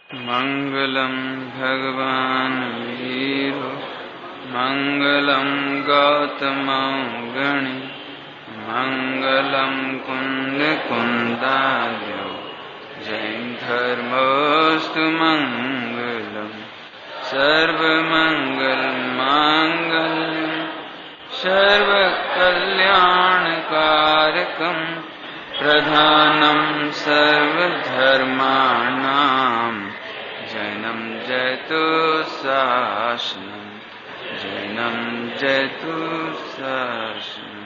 मंगलम भगवान वीरो मंगलम गौतमौगणि मंगलम कुंद कुंदाद्यो जैन धर्मोस्तु मंगलम सर्वमंगल मांगल्यम सर्वकल्याणकारकम प्रधानम सर्वधर्माणां जैनम जयतु शासनम जैनम जयतु शासनम।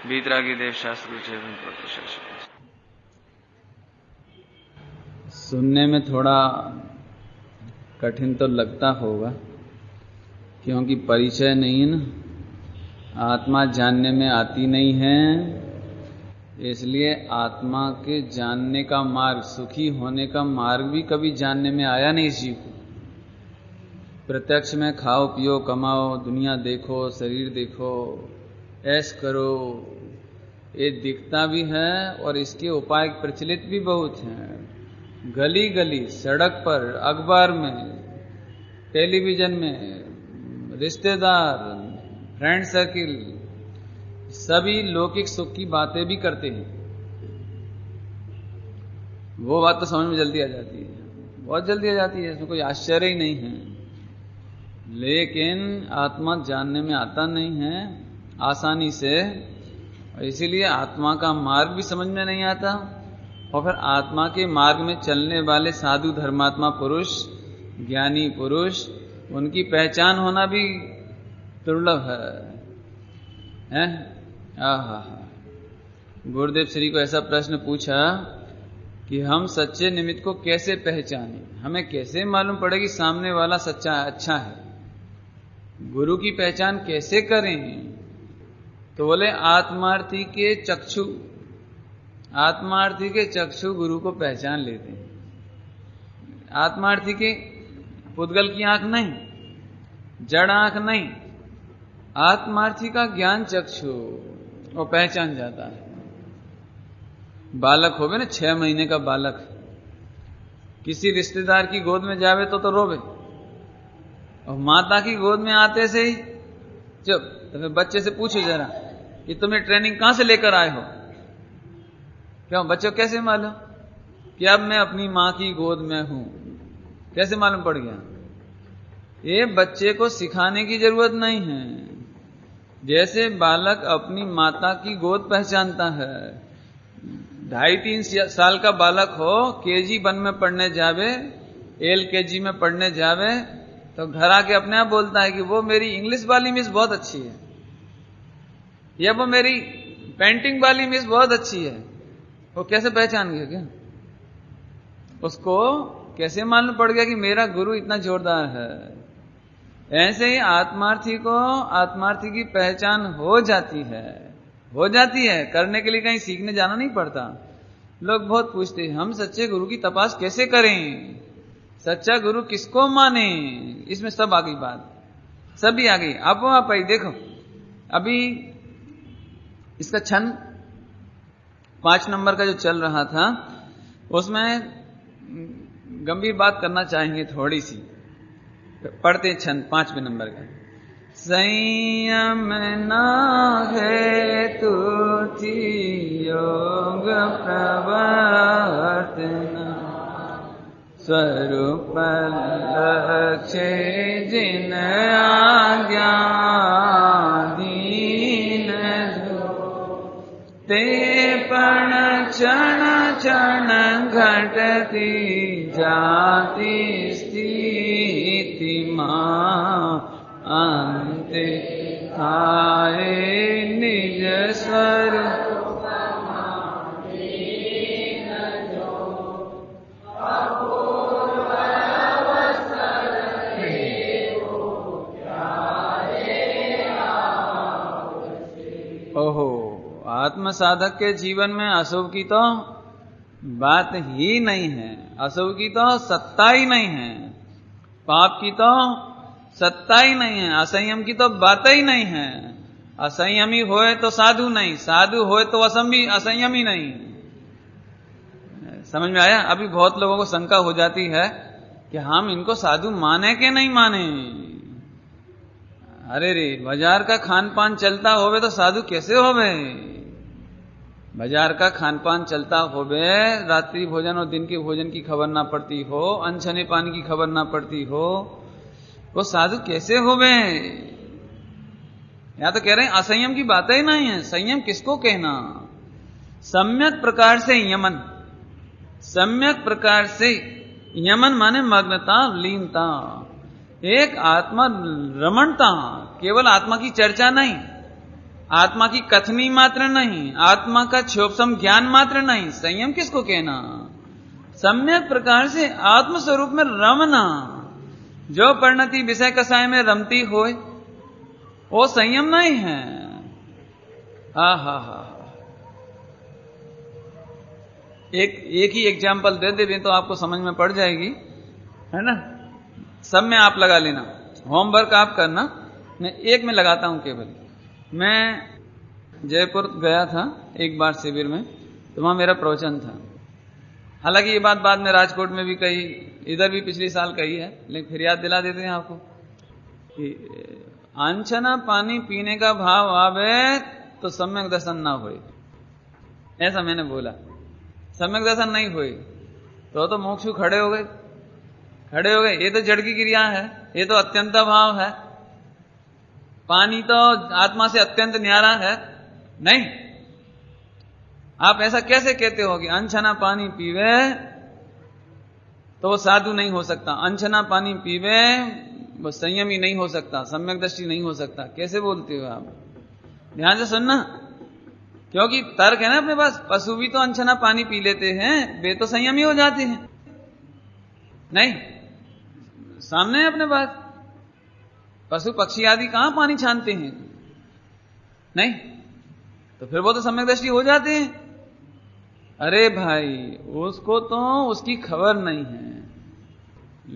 बीतरागी देव शास्त्र सुनने में थोड़ा कठिन तो लगता होगा, क्योंकि परिचय नहीं है ना, आत्मा जानने में आती नहीं है। इसलिए आत्मा के जानने का मार्ग, सुखी होने का मार्ग भी कभी जानने में आया नहीं इस जीव को। प्रत्यक्ष में खाओ पियो कमाओ, दुनिया देखो, शरीर देखो, ऐश करो, ये दिखता भी है और इसके उपाय प्रचलित भी बहुत हैं। गली गली, सड़क पर, अखबार में, टेलीविजन में, रिश्तेदार, फ्रेंड सर्किल, सभी लौकिक सुख की बातें भी करते हैं। वो बात तो समझ में जल्दी आ जाती है, बहुत जल्दी आ जाती है, इसमें कोई आश्चर्य ही नहीं है। लेकिन आत्मा जानने में आता नहीं है आसानी से, और इसीलिए आत्मा का मार्ग भी समझ में नहीं आता। और फिर आत्मा के मार्ग में चलने वाले साधु धर्मात्मा पुरुष, ज्ञानी पुरुष, उनकी पहचान होना भी दुर्लभ है। गुरुदेव श्री को ऐसा प्रश्न पूछा कि हम सच्चे निमित्त को कैसे पहचानें, हमें कैसे मालूम पड़े कि सामने वाला सच्चा अच्छा है, गुरु की पहचान कैसे करें? तो बोले आत्मार्थी के चक्षु, आत्मार्थी के चक्षु गुरु को पहचान लेते हैं। आत्मार्थी के पुद्गल की आंख नहीं, जड़ आंख नहीं, आत्मार्थी का ज्ञान चक्षु वो पहचान जाता है। बालक होवे ना, 6 महीने का बालक किसी रिश्तेदार की गोद में जावे तो रोवे, और माता की गोद में आते से ही चुप। तो फिर बच्चे से पूछो जरा कि तुम्हें ट्रेनिंग कहां से लेकर आए हो? क्यों बच्चों कैसे मालूम कि अब मैं अपनी मां की गोद में हूं? कैसे मालूम पड़ गया? ये बच्चे को सिखाने की जरूरत नहीं है। जैसे बालक अपनी माता की गोद पहचानता है, 2.5-3 साल का बालक हो, KG 1 में पढ़ने जावे, LKG में पढ़ने जावे, तो घर आके अपने आप बोलता है कि वो मेरी इंग्लिश वाली मिस बहुत अच्छी है, या वो मेरी पेंटिंग वाली मिस बहुत अच्छी है। वो कैसे पहचान गया? क्या उसको कैसे मालूम पड़ गया कि मेरा गुरु इतना जोरदार है? ऐसे ही आत्मार्थी को आत्मार्थी की पहचान हो जाती है, करने के लिए कहीं सीखने जाना नहीं पड़ता। लोग बहुत पूछते हैं हम सच्चे गुरु की तपास कैसे करें, सच्चा गुरु किसको माने? इसमें सब आ गई बात, सभी आ गई। आप आई देखो, अभी इसका छंद 5 नंबर का जो चल रहा था, उसमें गंभीर बात करना चाहेंगे थोड़ी सी। पढ़ते छंद 5वें नंबर का। संयम ना है तुझी योग प्रवर्तना, स्वरूप लक्ष्य जिन आज्ञा दीन ते पण क्षण क्षण घटती जाती स्थिति मां अंते आए निज स्वरूप। ओहो, आत्म साधक के जीवन में अशुभ की तो बात ही नहीं है, अशुभ की तो सत्ता ही नहीं है, पाप की तो सत्ता ही नहीं है, असंयम की तो बात ही नहीं है। असंयमी होए तो साधु नहीं, साधु होए तो असंयमी नहीं। समझ में आया? अभी बहुत लोगों को शंका हो जाती है कि हम इनको साधु माने के नहीं माने। अरे रे, बाजार का खान पान चलता होवे तो साधु कैसे होवे? बाजार का खान पान चलता होवे, रात्रि भोजन और दिन के भोजन की खबर ना पड़ती हो, अनछने पानी की खबर ना पड़ती हो, वो साधु कैसे होवे? या तो कह रहे हैं असंयम की बात ही नहीं है। संयम किसको कहना? सम्यक प्रकार से यमन, सम्यक प्रकार से यमन माने मग्नता, लीनता, एक आत्मा रमणता, केवल आत्मा की चर्चा नहीं, आत्मा की कथनी मात्र नहीं, आत्मा का क्षोभसम ज्ञान मात्र नहीं। संयम किसको कहना? सम्यक प्रकार से आत्मस्वरूप में रमना। जो परिणति विषय कसाय में रमती होए वो संयम नहीं है। हा एक ही एग्जाम्पल दे दे तो आपको समझ में पड़ जाएगी, है ना? सब में आप लगा लेना, होमवर्क आप करना, मैं एक में लगाता हूं केवल। मैं जयपुर गया था एक बार शिविर में, तो वहां मेरा प्रवचन था। हालांकि ये बात बाद में राजकोट में भी कही, इधर भी पिछले साल कही है, लेकिन फिर याद दिला देते हैं आपको कि अनछना पानी पीने का भाव आवे तो सम्यक दर्शन ना होए, ऐसा मैंने बोला। सम्यक दर्शन नहीं हुए तो मोक्षु खड़े हो गए, खड़े हो गए। ये तो जड़ की क्रिया है, ये तो अत्यंत भाव है। पानी तो आत्मा से अत्यंत न्यारा है। नहीं, आप ऐसा कैसे कहते हो कि अनछना पानी पीवे तो वो साधु नहीं हो सकता, अनछना पानी पीवे वो संयमी नहीं हो सकता, सम्यक दृष्टि नहीं हो सकता? कैसे बोलते हो आप? ध्यान से सुनना, क्योंकि तर्क है ना अपने पास। पशु भी तो अनछना पानी पी लेते हैं, वे तो संयमी हो जाते हैं। नहीं, सामने है अपने पास। पशु पक्षी आदि कहां पानी छानते हैं? नहीं, तो फिर वो तो सम्यक दृष्टि हो जाते हैं। अरे भाई, उसको तो उसकी खबर नहीं है,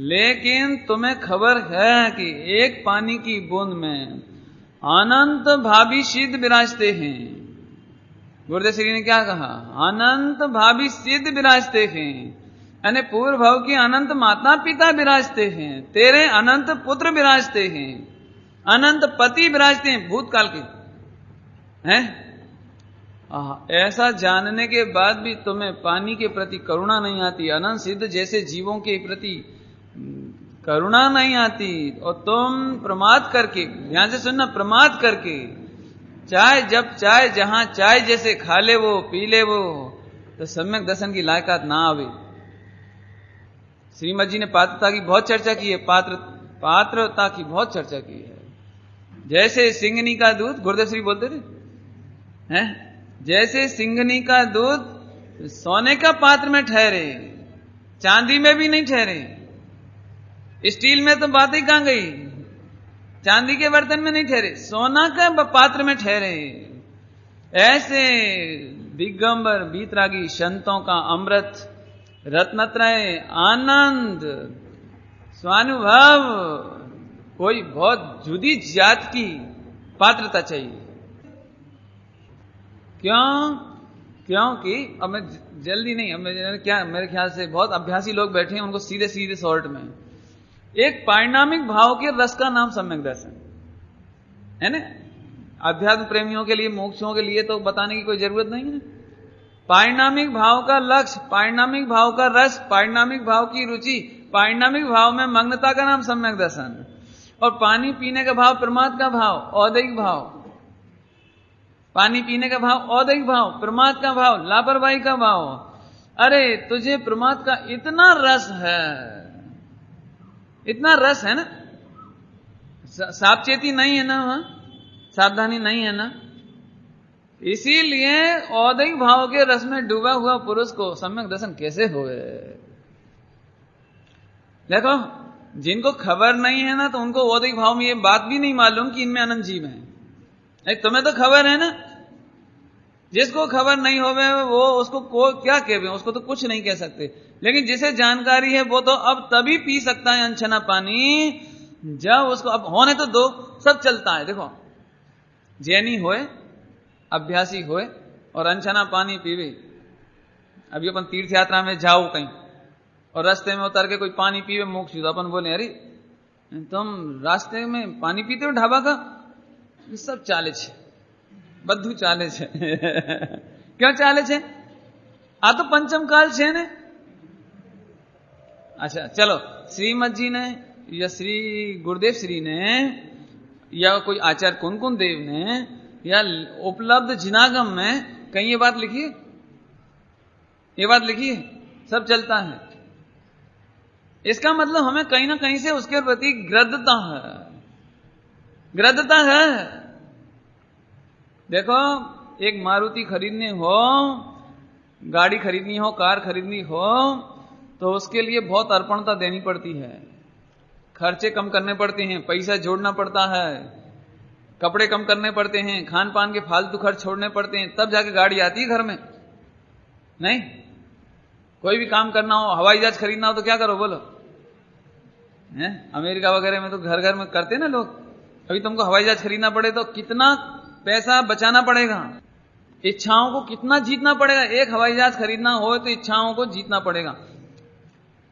लेकिन तुम्हें खबर है कि एक पानी की बूंद में अनंत भावी सिद्ध विराजते हैं। गुरुदेव श्री ने क्या कहा? अनंत भावी सिद्ध विराजते हैं, यानी पूर्व भाव की अनंत माता पिता विराजते हैं, तेरे अनंत पुत्र विराजते हैं, अनंत पति विराजते हैं भूतकाल के हैं। ऐसा जानने के बाद भी तुम्हें पानी के प्रति करुणा नहीं आती, अनंत सिद्ध जैसे जीवों के प्रति करुणा नहीं आती, और तुम प्रमाद करके, ध्यान से सुनना, प्रमाद करके चाय जब चाय जहां चाय जैसे खा ले वो पी ले वो, तो सम्यक दर्शन की लायकात ना आवे। श्रीमद जी ने पात्रता की बहुत चर्चा की है, पात्रता की बहुत चर्चा की है। जैसे सिंगनी का दूध, गुरुदेव श्री बोलते थे हैं, जैसे सिंगनी का दूध सोने का पात्र में ठहरे, चांदी में भी नहीं ठहरे। स्टील में तो बात ही कहां गई, चांदी के बर्तन में नहीं ठहरे, सोना का पात्र में ठहरे। ऐसे दिगंबर बीतरागी संतों का अमृत रत्नत्रय आनंद स्वानुभव, कोई बहुत जुदी जात की पात्रता चाहिए। क्यों? क्योंकि अब मैं जल्दी नहीं, अब क्या, मेरे ख्याल से बहुत अभ्यासी लोग बैठे हैं, उनको सीधे सीधे शॉर्ट में, एक पारिणामिक भाव के रस का नाम सम्यक दर्शन है ना। अध्यात्म प्रेमियों के लिए, मोक्षों के लिए तो बताने की कोई जरूरत नहीं है। पारिणामिक भाव का लक्ष्य, पारिणामिक भाव का रस, पारिणामिक भाव की रुचि, पारिणामिक भाव में मग्नता का नाम सम्यक दर्शन। और पानी पीने का भाव प्रमाद का भाव, औदैहिक भाव, पानी पीने का भाव औदैहिक भाव, प्रमाद का भाव, लापरवाही का भाव। अरे तुझे प्रमाद का इतना रस है, इतना रस है ना, सावचेती नहीं है ना, वहां सावधानी नहीं है ना, इसीलिए औदैहिक भाव के रस में डूबा हुआ पुरुष को सम्यक दर्शन कैसे होए? देखो, जिनको खबर नहीं है ना, तो उनको औदैहिक भाव में ये बात भी नहीं मालूम कि इनमें अनंत जीव है। तुम्हें तो खबर है ना, जिसको खबर नहीं होवे वो उसको क्या कहवे, उसको तो कुछ नहीं कह सकते। लेकिन जिसे जानकारी है वो तो अब तभी पी सकता है अनछना पानी जब उसको, अब होने तो दो, सब चलता है। देखो, जैनी होए, अभ्यासी होए और अनछना पानी पीवे। अभी अपन तीर्थ यात्रा में जाओ कहीं और रास्ते में उतर के कोई पानी पीवे मोक्षु, तो अपन बोले अरे तुम रास्ते में पानी पीते हो ढाबा का? ये सब चाले छे, બધું ચાલે છે. ક્યાં ચાલે છે? આ તો પંચમ કાલ છે ને. अच्छा चलो, श्रीमद जी ने या श्री गुरुदेव श्री ने या कोई आचार्य कौन कौन देव ने या उपलब्ध जिनागम में कहीं ये बात लिखी है? ये बात लिखी है? सब चलता है. इसका मतलब हमें कहीं ना कहीं से उसके प्रति ग्रद्धता है, ग्रद्धता है. देखो, एक मारुति खरीदनी हो, गाड़ी खरीदनी हो, कार खरीदनी हो, तो उसके लिए बहुत अर्पणता देनी पड़ती है, खर्चे कम करने पड़ते हैं, पैसा जोड़ना पड़ता है, कपड़े कम करने पड़ते हैं, खान पान के फालतू खर्च छोड़ने पड़ते हैं, तब जाके गाड़ी आती है घर में. नहीं, कोई भी काम करना हो, हवाई जहाज खरीदना हो तो क्या करो बोलो? हैं? अमेरिका वगैरह में तो घर घर में करते ना लोग. अभी तुमको हवाई जहाज खरीदना पड़े तो कितना पैसा बचाना पड़ेगा, इच्छाओं को कितना जीतना पड़ेगा. एक हवाई जहाज खरीदना हो तो इच्छाओं को जीतना पड़ेगा.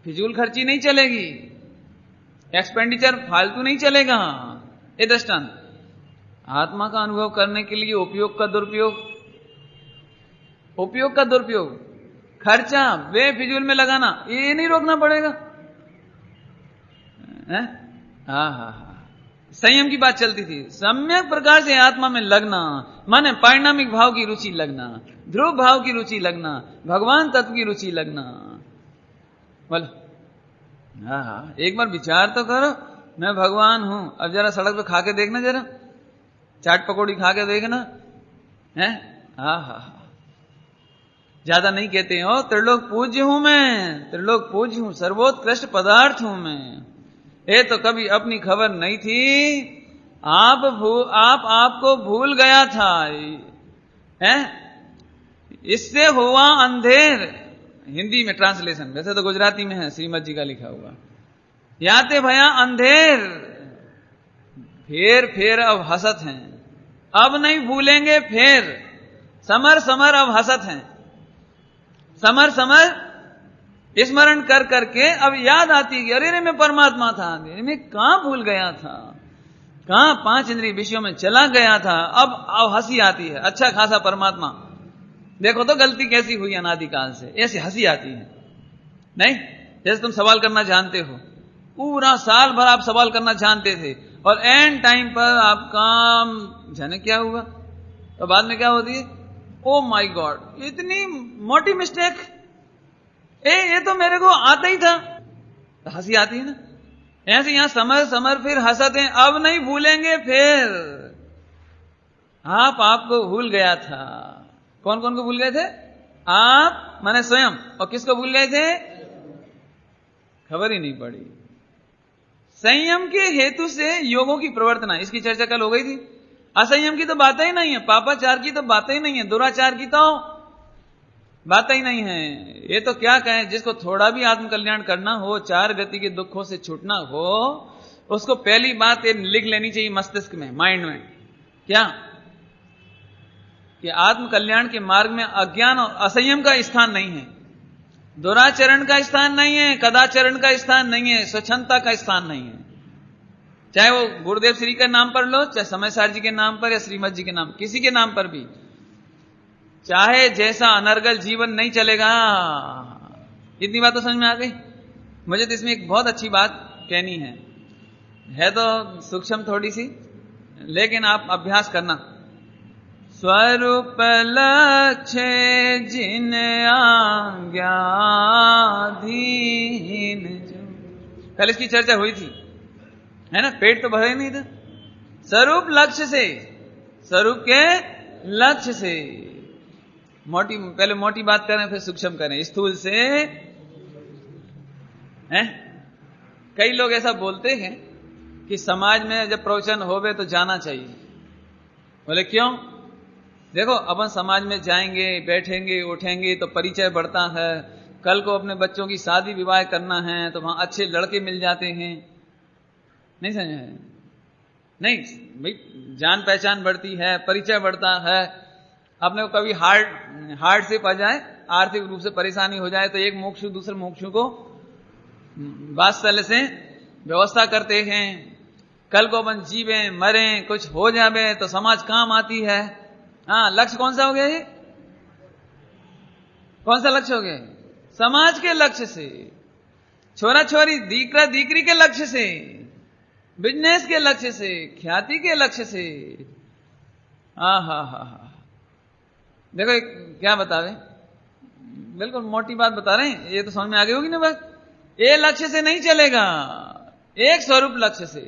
फिजूल खर्ची नहीं चलेगी, एक्सपेंडिचर फालतू नहीं चलेगा. ये दृष्टांत. आत्मा का अनुभव करने के लिए उपयोग का दुरुपयोग, उपयोग का दुरुपयोग, खर्चा बेफिजूल में लगाना, ये नहीं रोकना पड़ेगा. हाँ हाँ हाँ, संयम की बात चलती थी. सम्यक प्रकार से आत्मा में लगना माने पारिणामिक भाव की रुचि लगना, ध्रुव भाव की रुचि लगना, भगवान तत्व की रुचि लगना. बोलो, हाँ हाँ, एक बार विचार तो करो, मैं भगवान हूं. अब जरा सड़क पे खा के देखना, जरा चाट पकौड़ी खा के देखना है. हाँ हाँ हाँ, ज्यादा नहीं कहते हो, त्रिलोक पूज्य हूं मैं, त्रिलोक पूज्य हूं, सर्वोत्कृष्ट पदार्थ हूं मैं. ये तो कभी अपनी खबर नहीं थी, आपको भूल गया था. हैं? इससे हुआ अंधेर. हिंदी में ट्रांसलेशन, वैसे तो गुजराती में है, श्रीमद जी का लिखा हुआ. याते भया अंधेर, फेर अब हसत हैं, अब नहीं भूलेंगे फेर. समर समर अब हसत हैं, समर समर स्मरण कर करके अब याद आती है कि अरे मैं परमात्मा था, मैं कहां भूल गया था, कहां 5 इंद्रिय विषयों में चला गया था. अब हंसी आती है. अच्छा खासा परमात्मा, देखो तो गलती कैसी हुई अनादिकाल से, ऐसी हंसी आती है. नहीं, जैसे तुम सवाल करना जानते हो, पूरा साल भर आप सवाल करना जानते थे, और एंड टाइम पर आपका जाने क्या हुआ, तो बाद में क्या होती है? ओ माय गॉड, इतनी मोटी मिस्टेक, ये तो मेरे को आता ही था. तो हंसी आती है ना. ऐसे यहां समर समर फिर हंसते हैं, अब नहीं भूलेंगे फिर. आपको भूल गया था. कौन कौन को भूल गए थे? आप माने स्वयं. और किसको भूल गए थे? खबर ही नहीं पड़ी. संयम के हेतु से योगों की प्रवर्तना, इसकी चर्चा कल हो गई थी. असंयम की तो बात ही नहीं है, पापाचार की तो बात ही नहीं है, दुराचार की तो बात ही नहीं है. ये तो क्या कहें, जिसको थोड़ा भी आत्मकल्याण करना हो, 4 गति के दुखों से छूटना हो, उसको पहली बात ये लिख लेनी चाहिए मस्तिष्क में, माइंड में. क्या? कि आत्मकल्याण के मार्ग में अज्ञान और असंयम का स्थान नहीं है, दुराचरण का स्थान नहीं है, कदाचरण का स्थान नहीं है, स्वच्छंदता का स्थान नहीं है. चाहे वो गुरुदेव श्री के नाम पर लो, चाहे समयसार जी के नाम पर या श्रीमद जी के नाम, किसी के नाम पर भी, चाहे जैसा अनर्गल जीवन नहीं चलेगा. इतनी बात तो समझ में आ गई. मुझे तो इसमें एक बहुत अच्छी बात कहनी है तो सूक्ष्म थोड़ी सी, लेकिन आप अभ्यास करना. स्वरूप लक्ष्य जिन आज्ञाधीन जो, कल इसकी चर्चा हुई थी, है ना. पेट तो भरे नहीं था. स्वरूप लक्ष्य से, स्वरूप के लक्ष्य से, पहले मोटी बात करें फिर सूक्ष्म करें, स्थूल से. हैं? कई लोग ऐसा बोलते हैं कि समाज में जब प्रवचन होवे तो जाना चाहिए. बोले क्यों? देखो, अपन समाज में जाएंगे, बैठेंगे, उठेंगे तो परिचय बढ़ता है. कल को अपने बच्चों की शादी विवाह करना है तो वहां अच्छे लड़के मिल जाते हैं. नहीं समझे? नहीं भाई, जान पहचान बढ़ती है, परिचय बढ़ता है. अपने को कभी हार्डशिप आ जाए, आर्थिक रूप से परेशानी हो जाए, तो एक मुमुक्षु दूसरे मुमुक्षु को वात्सल्य से व्यवस्था करते हैं। कल को अपन जीवे मरे कुछ हो जावे तो समाज काम आती है। हाँ, लक्ष्य कौन सा हो गया? ये कौन सा लक्ष्य हो गया? समाज के लक्ष्य से, छोरा छोरी दीकरा दीकरी के लक्ष्य से, बिजनेस के लक्ष्य से, ख्याति के लक्ष्य से। हा हा हा हा। देखो क्या बतावे, बिल्कुल मोटी बात बता रहे हैं, ये तो समझ में आ गई होगी ना बात। ये लक्ष्य से नहीं चलेगा, एक स्वरूप लक्ष्य से,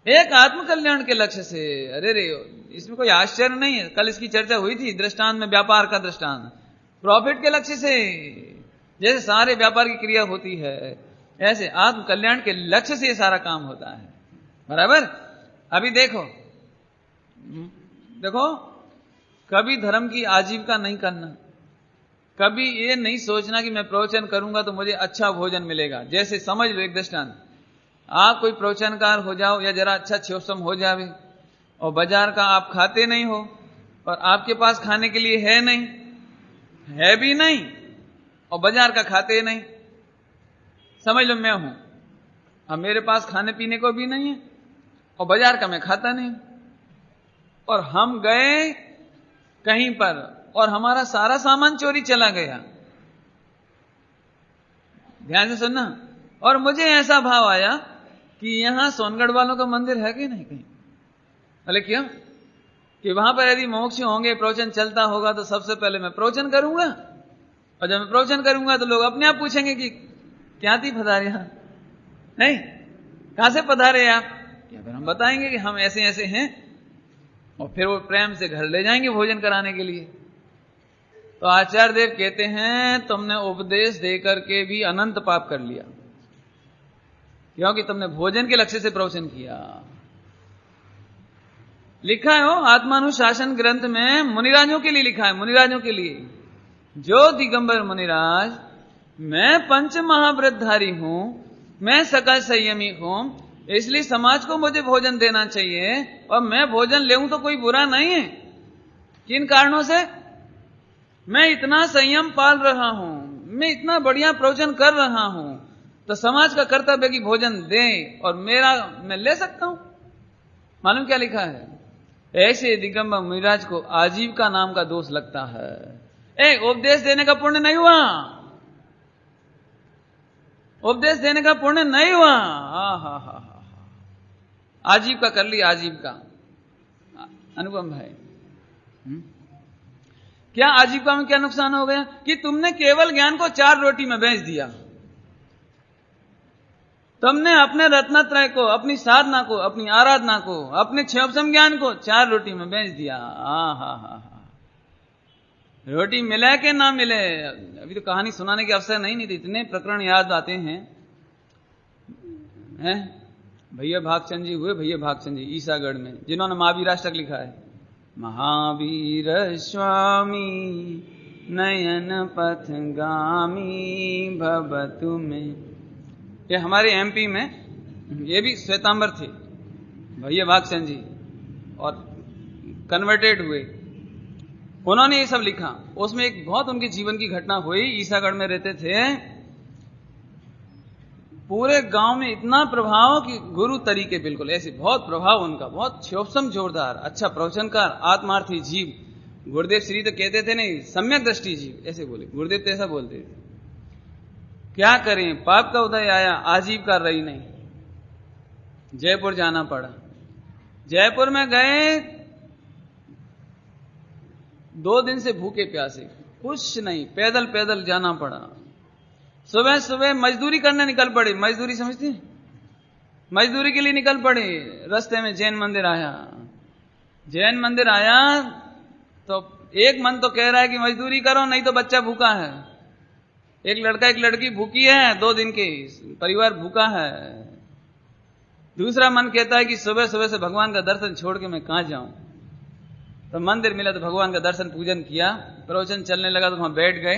एक आत्म कल्याण के लक्ष्य से। अरे रे, इसमें कोई आश्चर्य नहीं है। कल इसकी चर्चा हुई थी दृष्टांत में, व्यापार का दृष्टांत। प्रॉफिट के लक्ष्य से जैसे सारे व्यापार की क्रिया होती है, ऐसे आत्म कल्याण के लक्ष्य से ये सारा काम होता है। बराबर। अभी देखो देखो, कभी धर्म की आजीविका नहीं करना, कभी ये नहीं सोचना कि मैं प्रवचन करूंगा तो मुझे अच्छा भोजन मिलेगा। जैसे समझ लो एक दृष्टांत, आप कोई प्रवचनकार हो जाओ या जरा अच्छा क्षोभम हो जावे और बाजार का आप खाते नहीं हो और आपके पास खाने के लिए है नहीं, है भी नहीं, और बाजार का खाते नहीं। समझ लो मैं हूं, अब मेरे पास खाने पीने को भी नहीं है और बाजार का मैं खाता नहीं, और हम गए कहीं पर और हमारा सारा सामान चोरी चला गया। ध्यान से सुनना। और मुझे ऐसा भाव आया कि यहां सोनगढ़ वालों का मंदिर है कि नहीं कहीं। बोले क्यों? कि वहां पर यदि मोक्ष होंगे, प्रवचन चलता होगा तो सबसे पहले मैं प्रवचन करूंगा, और जब मैं प्रवचन करूंगा तो लोग अपने आप पूछेंगे कि क्या थी पधारे यहां, नहीं कहां से पधारे आप? क्या फिर हम बताएंगे कि हम ऐसे ऐसे हैं, और फिर वो प्रेम से घर ले जाएंगे भोजन कराने के लिए। तो आचार्य देव कहते हैं तुमने उपदेश देकर के भी अनंत पाप कर लिया, क्योंकि तुमने भोजन के लक्ष्य से प्रवचन किया। लिखा है हो आत्मानुशासन ग्रंथ में, मुनिराजों के लिए लिखा है, मुनिराजों के लिए। जो दिगंबर मुनिराज, मैं पंच महाव्रतधारी हूं, मैं सकल संयमी हूं, इसलिए समाज को मुझे भोजन देना चाहिए, और मैं भोजन लेऊं तो कोई बुरा नहीं है। किन कारणों से? मैं इतना संयम पाल रहा हूं, मैं इतना बढ़िया प्रवचन कर रहा हूं, तो समाज का कर्तव्य कि भोजन दें, और मेरा मैं ले सकता हूं। मालूम क्या लिखा है? ऐसे दिगंबर मुनिराज को आजीविका नाम का दोष लगता है। उपदेश देने का पुण्य नहीं हुआ, उपदेश देने का पुण्य नहीं हुआ। हा हा हा हा, आजीविका कर ली, आजीविका। अनुपम भाई, क्या आजीविका में क्या नुकसान हो गया? कि तुमने केवल ज्ञान को 4 रोटी में बेच दिया। तुमने अपने रत्नत्रय को, अपनी साधना को, अपनी आराधना को, अपने क्षोभम ज्ञान को 4 रोटी में बेच दिया। हा हा हा, रोटी मिले कि ना मिले, अभी तो कहानी सुनाने के अवसर नहीं थी, इतने प्रकरण याद आते हैं। भैया भागचंद जी हुए, भैया भागचंद जी ईसागढ़ में, जिन्होंने महावीराष्टक लिखा है। महावीर स्वामी नयन पथगामी भवतु में, ये हमारे एमपी में, ये भी श्वेतांबर थे भैया भागचंद जी, और कन्वर्टेड हुए। उन्होंने ये सब लिखा। उसमें एक बहुत उनके जीवन की घटना हुई। ईसागढ़ में रहते थे, पूरे गांव में इतना प्रभाव कि गुरु तरीके, बिल्कुल ऐसे बहुत प्रभाव उनका, बहुत क्षोभम जोरदार, अच्छा प्रवचनकार, आत्मार्थी जीव। गुरुदेव श्री तो कहते थे नहीं, सम्यक दृष्टि जीव, ऐसे बोले गुरुदेव, तो ऐसा बोलते थे। क्या करें, पाप का उदय आया, आजीविका रही नहीं, जयपुर जाना पड़ा। जयपुर में गए, 2 दिन से भूखे प्यासे, कुछ नहीं, पैदल पैदल जाना पड़ा। सुबह सुबह मजदूरी करने निकल पड़े। मजदूरी समझती हैं? मजदूरी के लिए निकल पड़े। रास्ते में जैन मंदिर आया। जैन मंदिर आया तो एक मन तो कह रहा है कि मजदूरी करो नहीं तो बच्चा भूखा है। एक लड़का एक लड़की भूखी है, 2 दिन के परिवार भूखा है। दूसरा मन कहता है कि सुबह सुबह से भगवान का दर्शन छोड़ के मैं कहां जाऊं। तो मंदिर मिला तो भगवान का दर्शन पूजन किया, प्रवचन चलने लगा तो वहां बैठ गए।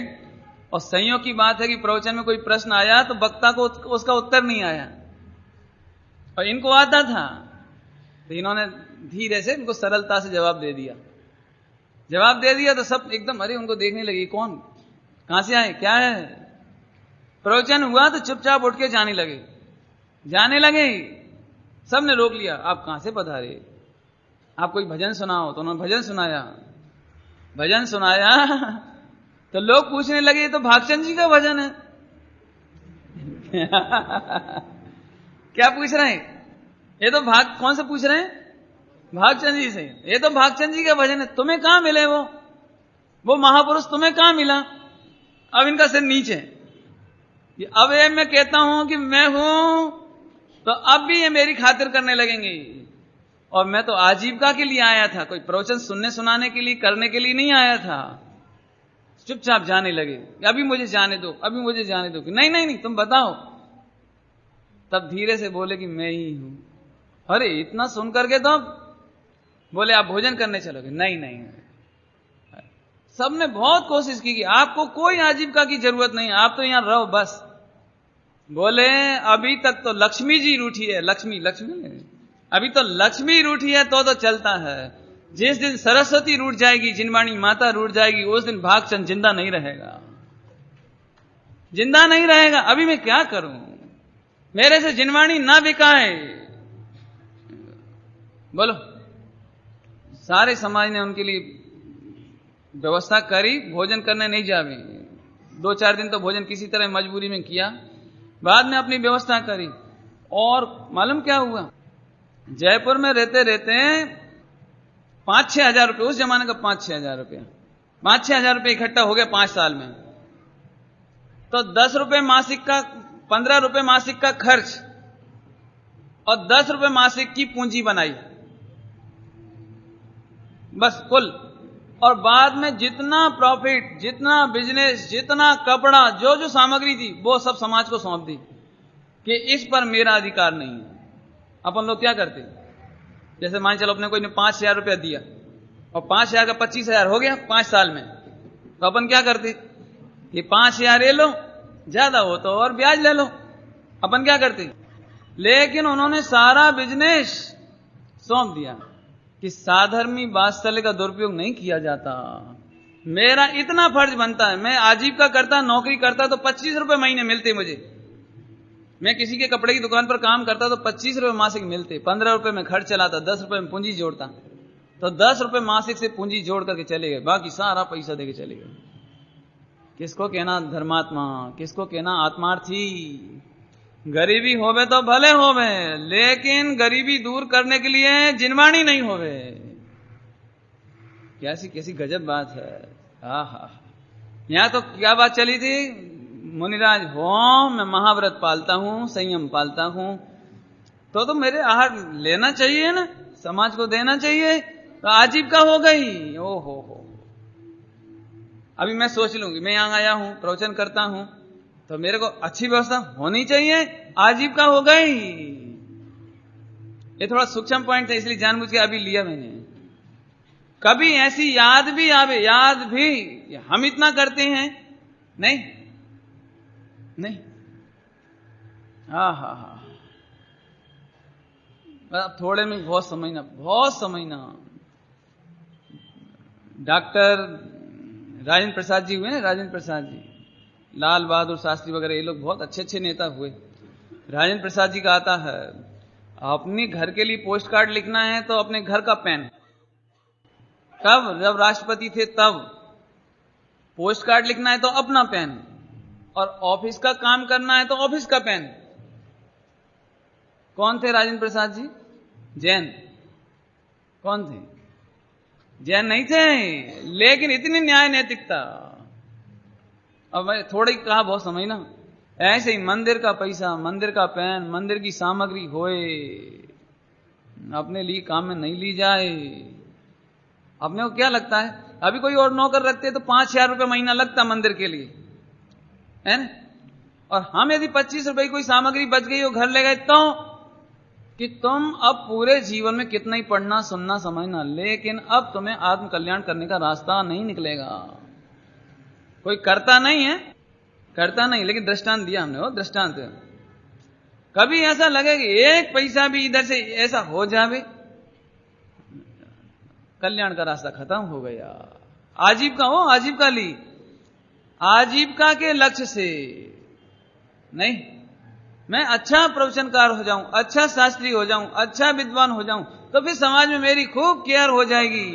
और संयोग की बात है कि प्रवचन में कोई प्रश्न आया तो वक्ता को उसका उत्तर नहीं आया, और इनको आता था, तो इन्होंने धीरे से इनको सरलता से जवाब दे दिया। जवाब दे दिया तो सब एकदम अरे उनको देखने लगी, कौन, कहां से आए, क्या है। प्रवचन हुआ तो चुपचाप उठ के जाने लगे। सबने रोक लिया, आप कहां से पधारे, आप कोई भजन सुनाओ। तो उन्होंने भजन सुनाया तो लोग पूछने लगे ये तो भागचंद जी का भजन है। क्या पूछ रहे हैं? ये तो कौन से पूछ रहे हैं? भागचंद जी से। ये तो भागचंद जी का भजन है, तुम्हें कहां मिले वो महापुरुष तुम्हें कहां मिला? अब इनका सिर नीचे। अब ये मैं कहता हूं कि मैं हूं, तो अब भी ये मेरी खातिर करने लगेंगे। और मैं तो आजीविका के लिए आया था, कोई प्रवचन सुनने सुनाने के लिए, करने के लिए नहीं आया था। चुपचाप जाने लगे, अभी मुझे जाने दो, अभी मुझे जाने दो। नहीं नहीं नहीं, तुम बताओ। तब धीरे से बोले कि मैं ही हूं। अरे इतना सुन करके तो बोले आप भोजन करने चलोगे? नहीं नहीं। सबने बहुत कोशिश की कि आपको कोई आजीविका की जरूरत नहीं, आप तो यहां रहो बस। बोले अभी तक तो लक्ष्मी जी रूठी है। लक्ष्मी अभी तो लक्ष्मी रूठी है तो चलता है। जिस दिन सरस्वती रूठ जाएगी, जिनवाणी माता रूठ जाएगी, उस दिन भागचंद जिंदा नहीं रहेगा। अभी मैं क्या करूं? मेरे से जिनवाणी ना बिकाए। बोलो, सारे समाज ने उनके लिए व्यवस्था करी, भोजन करने नहीं जावे। 2-4 दिन तो भोजन किसी तरह मजबूरी में किया, बाद में अपनी व्यवस्था करी। और मालूम क्या हुआ? जयपुर में रहते रहते 5-6 हजार रुपये, उस जमाने का 5-6 हजार रुपया, 5-6 हजार रुपये इकट्ठा हो गया 5 साल में। तो 10 रुपये मासिक का, 15 रुपये मासिक का खर्च और 10 रुपये मासिक की पूंजी बनाई, बस कुल। और बाद में जितना प्रॉफिट, जितना बिजनेस, जितना कपड़ा, जो सामग्री थी, वो सब समाज को सौंप दी कि इस पर मेरा अधिकार नहीं है। अपन लोग क्या करते? जैसे मान चलो अपने कोई ने 5,000 रुपया दिया और 5,000 का 25,000 हो गया 5 साल में, तो अपन क्या करते? ये 5,000 ले लो, ज्यादा हो तो और ब्याज ले लो। अपन क्या करते? लेकिन उन्होंने सारा बिजनेस सौंप दिया कि साधर्मी वात्सल्य का दुरुपयोग नहीं किया जाता। मेरा इतना फर्ज बनता है, मैं आजीविका करता, नौकरी करता तो 25 रुपए महीने मिलते मुझे। मैं किसी के कपड़े की दुकान पर काम करता तो 25 रुपए मासिक मिलते, 15 रुपए में खर्च चलाता, 10 रुपए में पूंजी जोड़ता, तो 10 रुपए मासिक से पूंजी जोड़ करके चले गए, बाकी सारा पैसा देके चले गए। किसको कहना धर्मात्मा, किसको कहना आत्मार्थी? गरीबी होवे तो भले होवे, लेकिन गरीबी दूर करने के लिए जिनवाणी नहीं होवे। कैसी गजब बात है। आहा, यहां तो क्या बात चली थी? मुनिराज हो, मैं महाव्रत पालता हूं, संयम पालता हूं, तो मेरे आहार लेना चाहिए ना, समाज को देना चाहिए, तो आजीविका हो गई। ओ हो। अभी मैं सोच लूंगी, मैं यहां आया हूं, प्रवचन करता हूं, तो मेरे को अच्छी व्यवस्था होनी चाहिए, आजीविका हो गई। ये थोड़ा सूक्ष्म पॉइंट है, इसलिए जानबूझ के अभी लिया मैंने। कभी ऐसी याद भी आवे, याद भी हम इतना करते हैं नहीं। हाँ, थोड़े में बहुत समझना। डॉक्टर राजेंद्र प्रसाद जी हुए ना, राजेंद्र प्रसाद जी, लाल बहादुर शास्त्री वगैरह, ये लोग बहुत अच्छे नेता हुए। राजेंद्र प्रसाद जी का आता है, अपने घर के लिए पोस्ट कार्ड लिखना है तो अपने घर का पेन, तब जब राष्ट्रपति थे तब पोस्ट कार्ड लिखना है तो अपना पेन, और ऑफिस का काम करना है तो ऑफिस का पेन। कौन थे राजेंद्र प्रसाद जी? जैन। कौन थे? जैन नहीं थे, लेकिन इतनी न्याय नैतिकता। अब मैं थोड़ी कहा, बहुत समझना। ऐसे ही मंदिर का पैसा, मंदिर का पेन, मंदिर की सामग्री होए, अपने लिए काम में नहीं ली जाए। अपने को क्या लगता है, अभी कोई और नौकर रखते तो 5,000 रुपये महीना लगता मंदिर के लिए, है ना? और हम यदि 25 रुपए की कोई सामग्री बच गई और घर ले गए, तो कि तुम अब पूरे जीवन में कितना ही पढ़ना, सुनना, समझना, लेकिन अब तुम्हें आत्म कल्याण करने का रास्ता नहीं निकलेगा। कोई करता नहीं, लेकिन दृष्टांत दिया हमने, वो दृष्टांत। कभी ऐसा लगे कि एक पैसा भी इधर से ऐसा हो जावे, कल्याण का रास्ता खत्म हो गया। आजीविका ली, आजीविका के लक्ष्य से नहीं, मैं अच्छा प्रवचनकार हो जाऊं, अच्छा शास्त्री हो जाऊं, अच्छा विद्वान हो जाऊं, तो फिर समाज में मेरी खूब केयर हो जाएगी।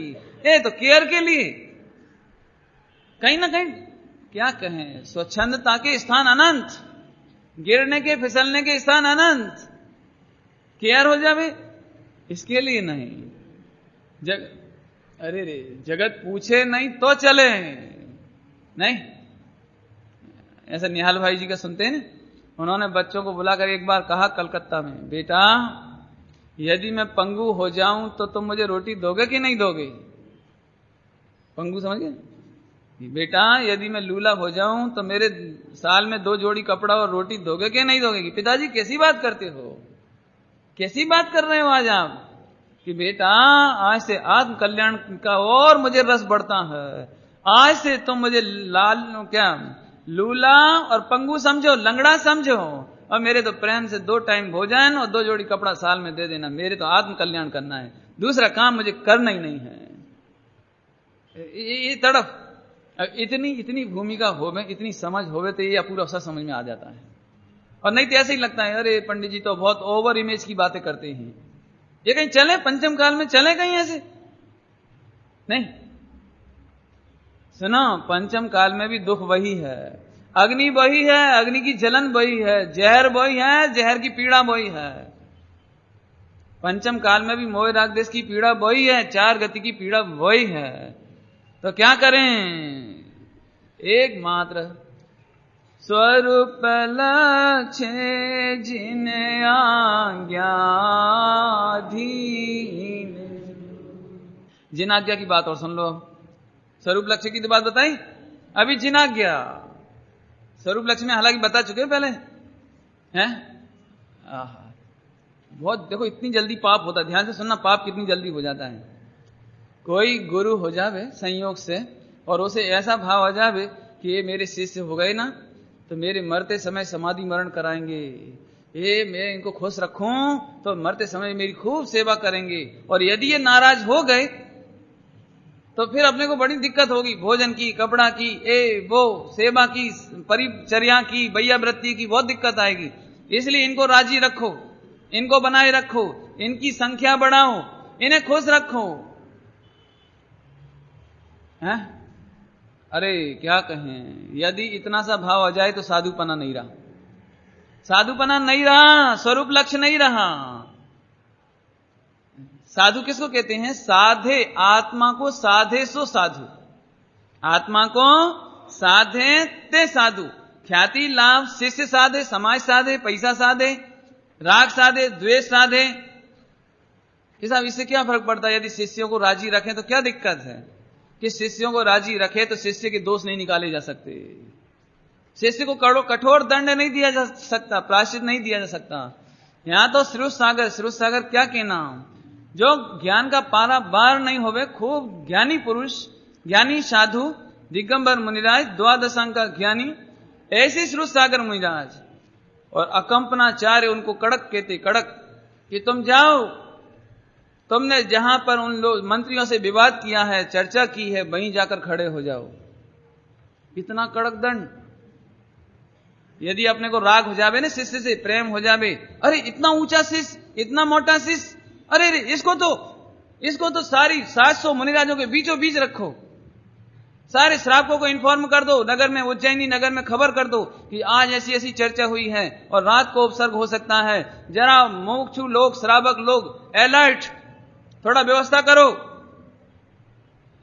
ये तो केयर के लिए कहीं ना कहीं क्या कहें, स्वच्छंदता के स्थान अनंत, गिरने के फिसलने के स्थान अनंत, केयर हो जावे इसके लिए नहीं। अरे रे, जगत पूछे नहीं तो चले नहीं। ऐसा निहाल भाई जी का सुनते हैं ना, उन्होंने बच्चों को बुलाकर एक बार कहा कलकत्ता में, बेटा यदि मैं पंगु हो जाऊं तो तुम मुझे रोटी दोगे कि नहीं दोगे? पंगु समझ गए? बेटा यदि मैं लूला हो जाऊं तो मेरे साल में 2 जोड़ी कपड़ा और रोटी दोगे कि नहीं दोगे? कि पिताजी कैसी बात करते हो, कैसी बात कर रहे हो आज आप? कि बेटा आज से आत्म कल्याण का और मुझे रस बढ़ता है, आज से तुम मुझे लूला और पंगु समझो, लंगड़ा समझो, और मेरे तो प्रेम से 2 टाइम भोजन और 2 जोड़ी कपड़ा साल में दे देना। मेरे तो आत्म कल्याण करना है, दूसरा काम मुझे करना ही नहीं है। ये तड़प इतनी भूमिका होवे, इतनी समझ होवे तो ये पूरा सा समझ में आ जाता है। और नहीं तो ऐसे ही लगता है, अरे पंडित जी तो बहुत ओवर इमेज की बातें करते हैं, ये कहीं चले पंचम काल में, चले कहीं ऐसे नहीं। सुनो, पंचम काल में भी दुख वही है, अग्नि वही है, अग्नि की जलन वही है, जहर वही है, जहर की पीड़ा वही है। पंचम काल में भी मोह राग देश की पीड़ा वही है, 4 गति की पीड़ा वही है। तो क्या करें? एकमात्र स्वरूप लक्ष्य जिन आज्ञाधीन, जिन आज्ञा की बात और सुन लो। स्वरूप लक्ष्य की तो बात बताई, अभी जिन आज्ञा। स्वरूप लक्ष्य में हालांकि बता चुके हैं पहले हैं। बहुत देखो, इतनी जल्दी पाप होता है, ध्यान से सुनना, पाप कितनी जल्दी हो जाता है। कोई गुरु हो जावे संयोग से और उसे ऐसा भाव आ जावे कि ये मेरे शिष्य हो गए ना तो मेरे मरते समय समाधि मरण कराएंगे, ये मैं इनको खुश रखूं तो मरते समय मेरी खूब सेवा करेंगे, और यदि ये नाराज हो गए तो फिर अपने को बड़ी दिक्कत होगी, भोजन की, कपड़ा की, वो सेवा की, परिचर्या की, भैयावृत्ति की बहुत दिक्कत आएगी। इसलिए इनको राजी रखो, इनको बनाए रखो, इनकी संख्या बढ़ाओ, इन्हें खुश रखो। हैं? अरे क्या कहें, यदि इतना सा भाव आ जाए तो साधुपना नहीं रहा, साधुपना नहीं रहा, स्वरूप लक्ष्य नहीं रहा। साधु किसको कहते हैं? साधे, आत्मा को साधे सो साधु, आत्मा को साधे ते साधु। ख्याति लाभ शिष्य साधे, समाज साधे, पैसा साधे, राग साधे, द्वेष साधे। साहब इससे क्या फर्क पड़ता है? यदि शिष्यों को राजी रखें तो क्या दिक्कत है? कि शिष्यों को राजी रखे तो शिष्य के दोष नहीं निकाले जा सकते, शिष्य को कठोर दंड नहीं दिया जा सकता, प्रायश्चित नहीं दिया जा सकता। यहां तो श्रुत सागर क्या कहना, जो ज्ञान का पारा बार नहीं होवे, खूब ज्ञानी पुरुष, ज्ञानी साधु, दिगंबर मुनिराज, 12 अंक का ज्ञानी, ऐसे श्रुत सागर मुनिराज। और अकंपनाचार्य उनको कड़क कहते, कड़क, कि तुम जाओ, तुमने जहां पर उन लोग मंत्रियों से विवाद किया है, चर्चा की है, वहीं जाकर खड़े हो जाओ। इतना कड़क दंड। यदि अपने को राग हो जावे ना, शिष्य से प्रेम हो जावे, अरे इतना ऊंचा शिष्य, इतना मोटा शिष्य, अरे इसको तो सारी 700 मुनिराजों के बीचों बीच रखो, सारे श्रावकों को इन्फॉर्म कर दो, नगर में, उज्जैनी नगर में खबर कर दो कि आज ऐसी ऐसी चर्चा हुई है और रात को उपसर्ग हो सकता है, जरा मोक्षु लोग, श्रावक लोग अलर्ट, थोड़ा व्यवस्था करो,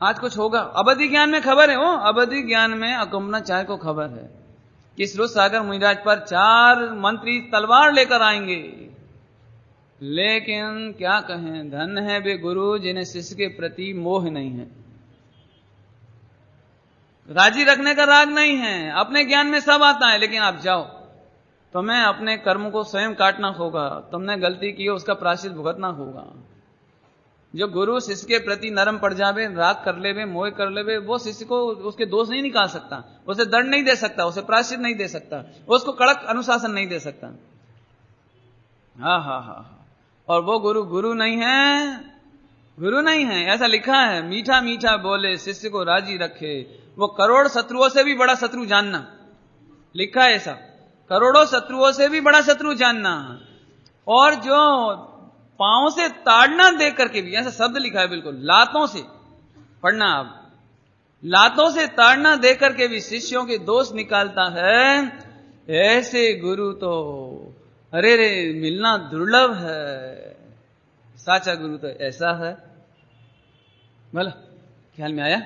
आज कुछ होगा। अवधि ज्ञान में खबर है, अवधि ज्ञान में अकंपनाचार्य को खबर है कि श्रुत सागर मुनिराज पर 4 मंत्री तलवार लेकर आएंगे। लेकिन क्या कहें, धन है वे गुरु जिन्हें शिष्य के प्रति मोह नहीं है, राजी रखने का राग नहीं है। अपने ज्ञान में सब आता है, लेकिन आप जाओ, तुम्हें अपने कर्म को स्वयं काटना होगा, तुमने गलती की हो उसका प्रायश्चित भुगतना होगा। जो गुरु शिष्य के प्रति नरम पड़ जावे, राग कर लेवे, मोह कर लेवे, वो शिष्य को उसके दोष नहीं निकाल सकता, उसे दंड नहीं दे सकता, उसे प्रायश्चित नहीं दे सकता, उसको कड़क अनुशासन नहीं दे सकता। हाँ। और वो गुरु नहीं है, गुरु नहीं है। ऐसा लिखा है, मीठा मीठा बोले शिष्य को राजी रखे, वो करोड़ शत्रुओं से भी बड़ा शत्रु जानना, लिखा है ऐसा। करोड़ों शत्रुओं से भी बड़ा शत्रु जानना, और जो पांव से ताड़ना दे करके भी, ऐसा शब्द लिखा है बिल्कुल, लातों से पढ़ना आप, लातों से ताड़ना दे करके भी शिष्यों के दोष निकालता है, ऐसे गुरु तो अरे रे मिलना दुर्लभ है। साचा गुरु तो ऐसा है। बोला ख्याल में आया?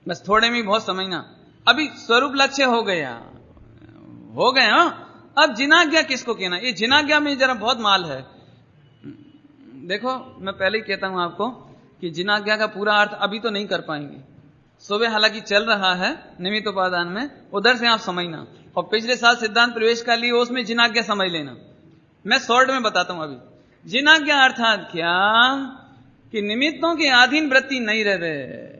बस थोड़े में बहुत समझना। अभी स्वरूप लक्ष्य हो गया, हो गए। अब जिनाज्ञा किसको कहना? ये जिनाज्ञा में जरा बहुत माल है। देखो मैं पहले ही कहता हूं आपको कि जिनाज्ञा का पूरा अर्थ अभी तो नहीं कर पाएंगे। सुबह हालांकि चल रहा है निमित्त उपादान में, उधर से आप समझना, और पिछले साल सिद्धांत प्रवेश का लिए उसमें जिनाज्ञा समझ लेना। मैं शॉर्ट में बताता हूं अभी। जिनाज्ञा अर्थात क्या कि निमित्तों के अधीन वृत्ति नहीं रहे।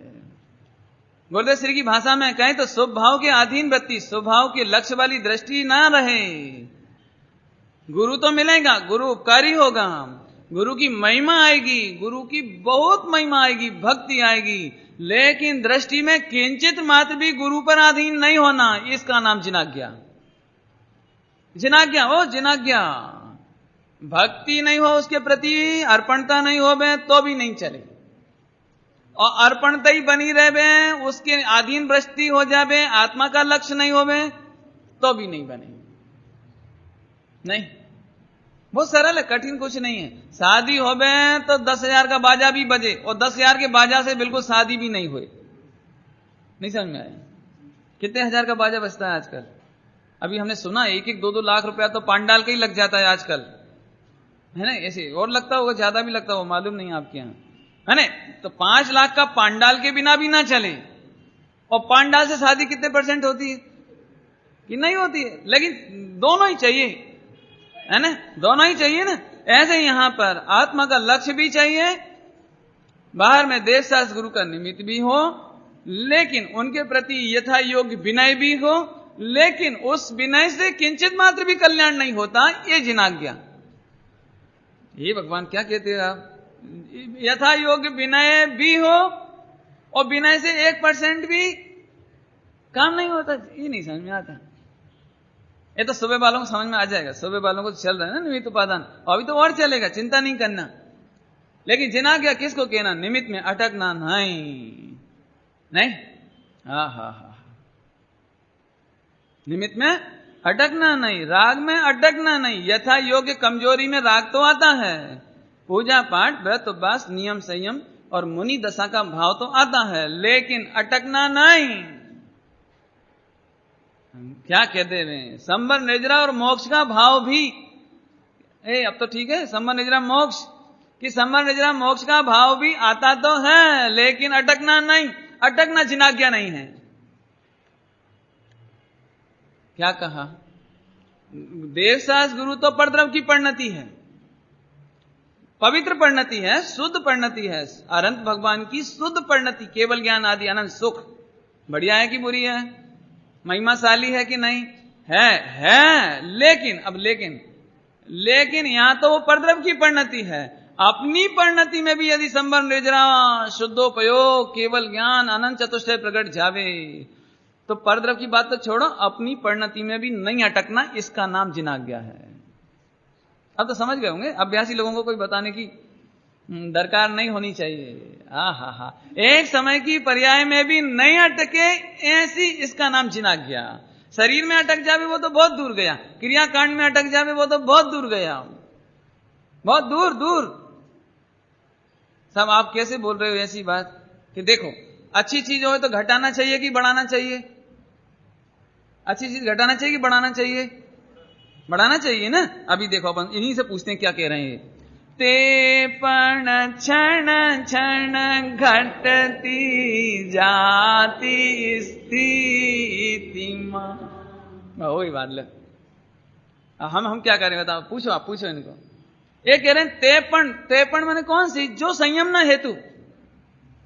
गुरुदेव श्री की भाषा में कहें तो स्वभाव के अधीन वृत्ति, स्वभाव के लक्ष्य वाली दृष्टि ना रहे। गुरु तो मिलेगा, गुरु उपकारी होगा, गुरु की महिमा आएगी, गुरु की बहुत महिमा आएगी, भक्ति आएगी, लेकिन दृष्टि में किंचित मात्र भी गुरु पर अधीन नहीं होना, इसका नाम जिनाज्ञा। जिनाज्ञा हो, जिनाज्ञा। भक्ति नहीं हो उसके प्रति, अर्पणता नहीं हो बे तो भी नहीं चले, और अर्पणता ही बनी रहे, उसके अधीन दृष्टि हो जाए, आत्मा का लक्ष्य नहीं हो तो भी नहीं बने। नहीं, बहुत सरल है, कठिन कुछ नहीं है। शादी हो तो 10,000 का बाजा भी बजे, और 10,000 के बाजा से बिल्कुल शादी भी नहीं हुई। नहीं समझ में आया? कितने हजार का बाजा बजता है आजकल? अभी हमने सुना 1-1, 2-2 लाख रुपया तो पांडाल का ही लग जाता है आजकल, है ना? ऐसे और लगता होगा, ज्यादा भी लगता होगा, मालूम नहीं आपके यहां, है ना? तो 5 लाख का पांडाल के बिना भी ना चले। और पांडाल से शादी कितने % होती है कि नहीं होती है? लेकिन दोनों ही चाहिए, है ना? दोनों ही चाहिए ना। ऐसे यहां पर आत्मा का लक्ष्य भी चाहिए, बाहर में देश शास्त्र गुरु का निमित्त भी हो, लेकिन उनके प्रति यथा योग्य विनय भी हो, लेकिन उस विनय से किंचित मात्र भी कल्याण नहीं होता, ये जिनाज्ञा। ये भगवान क्या कहते हैं आप? यथा योग्य विनय भी हो, और विनय से 1% भी काम नहीं होता, ये नहीं समझ में आता। ये तो सुबह वालों को समझ में आ जाएगा, सुबह वालों को चल रहा है ना निमित्त उपादान, अभी तो और चलेगा, चिंता नहीं करना। लेकिन जिनाज्ञा किसको कहना? निमित्त में अटकना नहीं, नहीं, हा, निमित्त में अटकना नहीं, राग में अटकना नहीं। यथा योग्य कमजोरी में राग तो आता है, पूजा पाठ व्रत उपवास नियम संयम और मुनि दशा का भाव तो आता है, लेकिन अटकना नहीं। क्या कहते हैं? संबर निद्रा और मोक्ष का भाव भी, अब तो ठीक है, संबर निद्रा मोक्ष कि संबर निद्रा मोक्ष का भाव भी आता तो है, लेकिन अटकना नहीं। अटकना जिनाज्ञा नहीं है। क्या कहा? देवशास्त्र गुरु तो परद्रव की परिणति है, पवित्र परिणति है, शुद्ध परिणति है, अनंत भगवान की शुद्ध परिणति, केवल ज्ञान आदि अनंत सुख। बढ़िया है कि बुरी है? महिमाशाली है कि नहीं? है। लेकिन यहां तो वो परद्रव की परिणति है। अपनी परिणति में भी यदि संबर निर्जरा शुद्धोपयोग केवल ज्ञान अनंत चतुष्टय प्रकट जावे, तो परद्रव की बात तो छोड़ो, अपनी परिणति में भी नहीं अटकना, इसका नाम जिनाज्ञा है। अब तो समझ गए होंगे, अभ्यासी लोगों को कोई बताने की दरकार नहीं होनी चाहिए। हा, एक समय की पर्याय में भी नहीं अटके, ऐसी इसका नाम जिनाज्ञा। शरीर में अटक जावे वो तो बहुत दूर गया, क्रियाकांड में अटक जावे वो तो बहुत दूर गया, बहुत दूर। सब आप कैसे बोल रहे हो ऐसी बात कि देखो अच्छी चीज हो तो घटाना चाहिए कि बढ़ाना चाहिए? अच्छी चीज घटाना चाहिए कि बढ़ाना चाहिए? बढ़ाना चाहिए ना। अभी देखो अपन इन्हीं से पूछते हैं क्या कह रहे हैं। ते पण क्षण क्षण घटती जाती स्थिति वही बात ले। हम क्या करें बताओ? पूछो, आप पूछो इनको। ये कह रहे हैं तेपण माने कौन सी? जो संयम ना हेतु,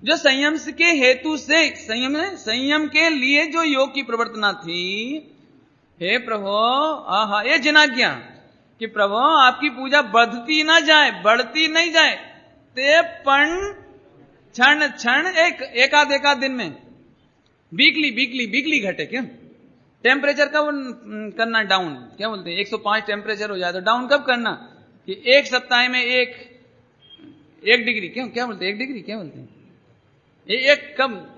जो संयम के हेतु से, संयम के लिए जो योग की प्रवर्तना थी। हे प्रभु, आहा, ये जिनाज्ञा कि प्रभु आपकी पूजा बढ़ती ना जाए, बढ़ती नहीं जाए। तेपण क्षण क्षण, एक आध दिन में वीकली घटे क्या? टेम्परेचर कब करना डाउन, क्या बोलते हैं, 105 टेम्परेचर हो जाए तो डाउन कब करना, कि एक सप्ताह में एक डिग्री, क्यों क्या बोलते हैं, 1 डिग्री क्या बोलते हैं,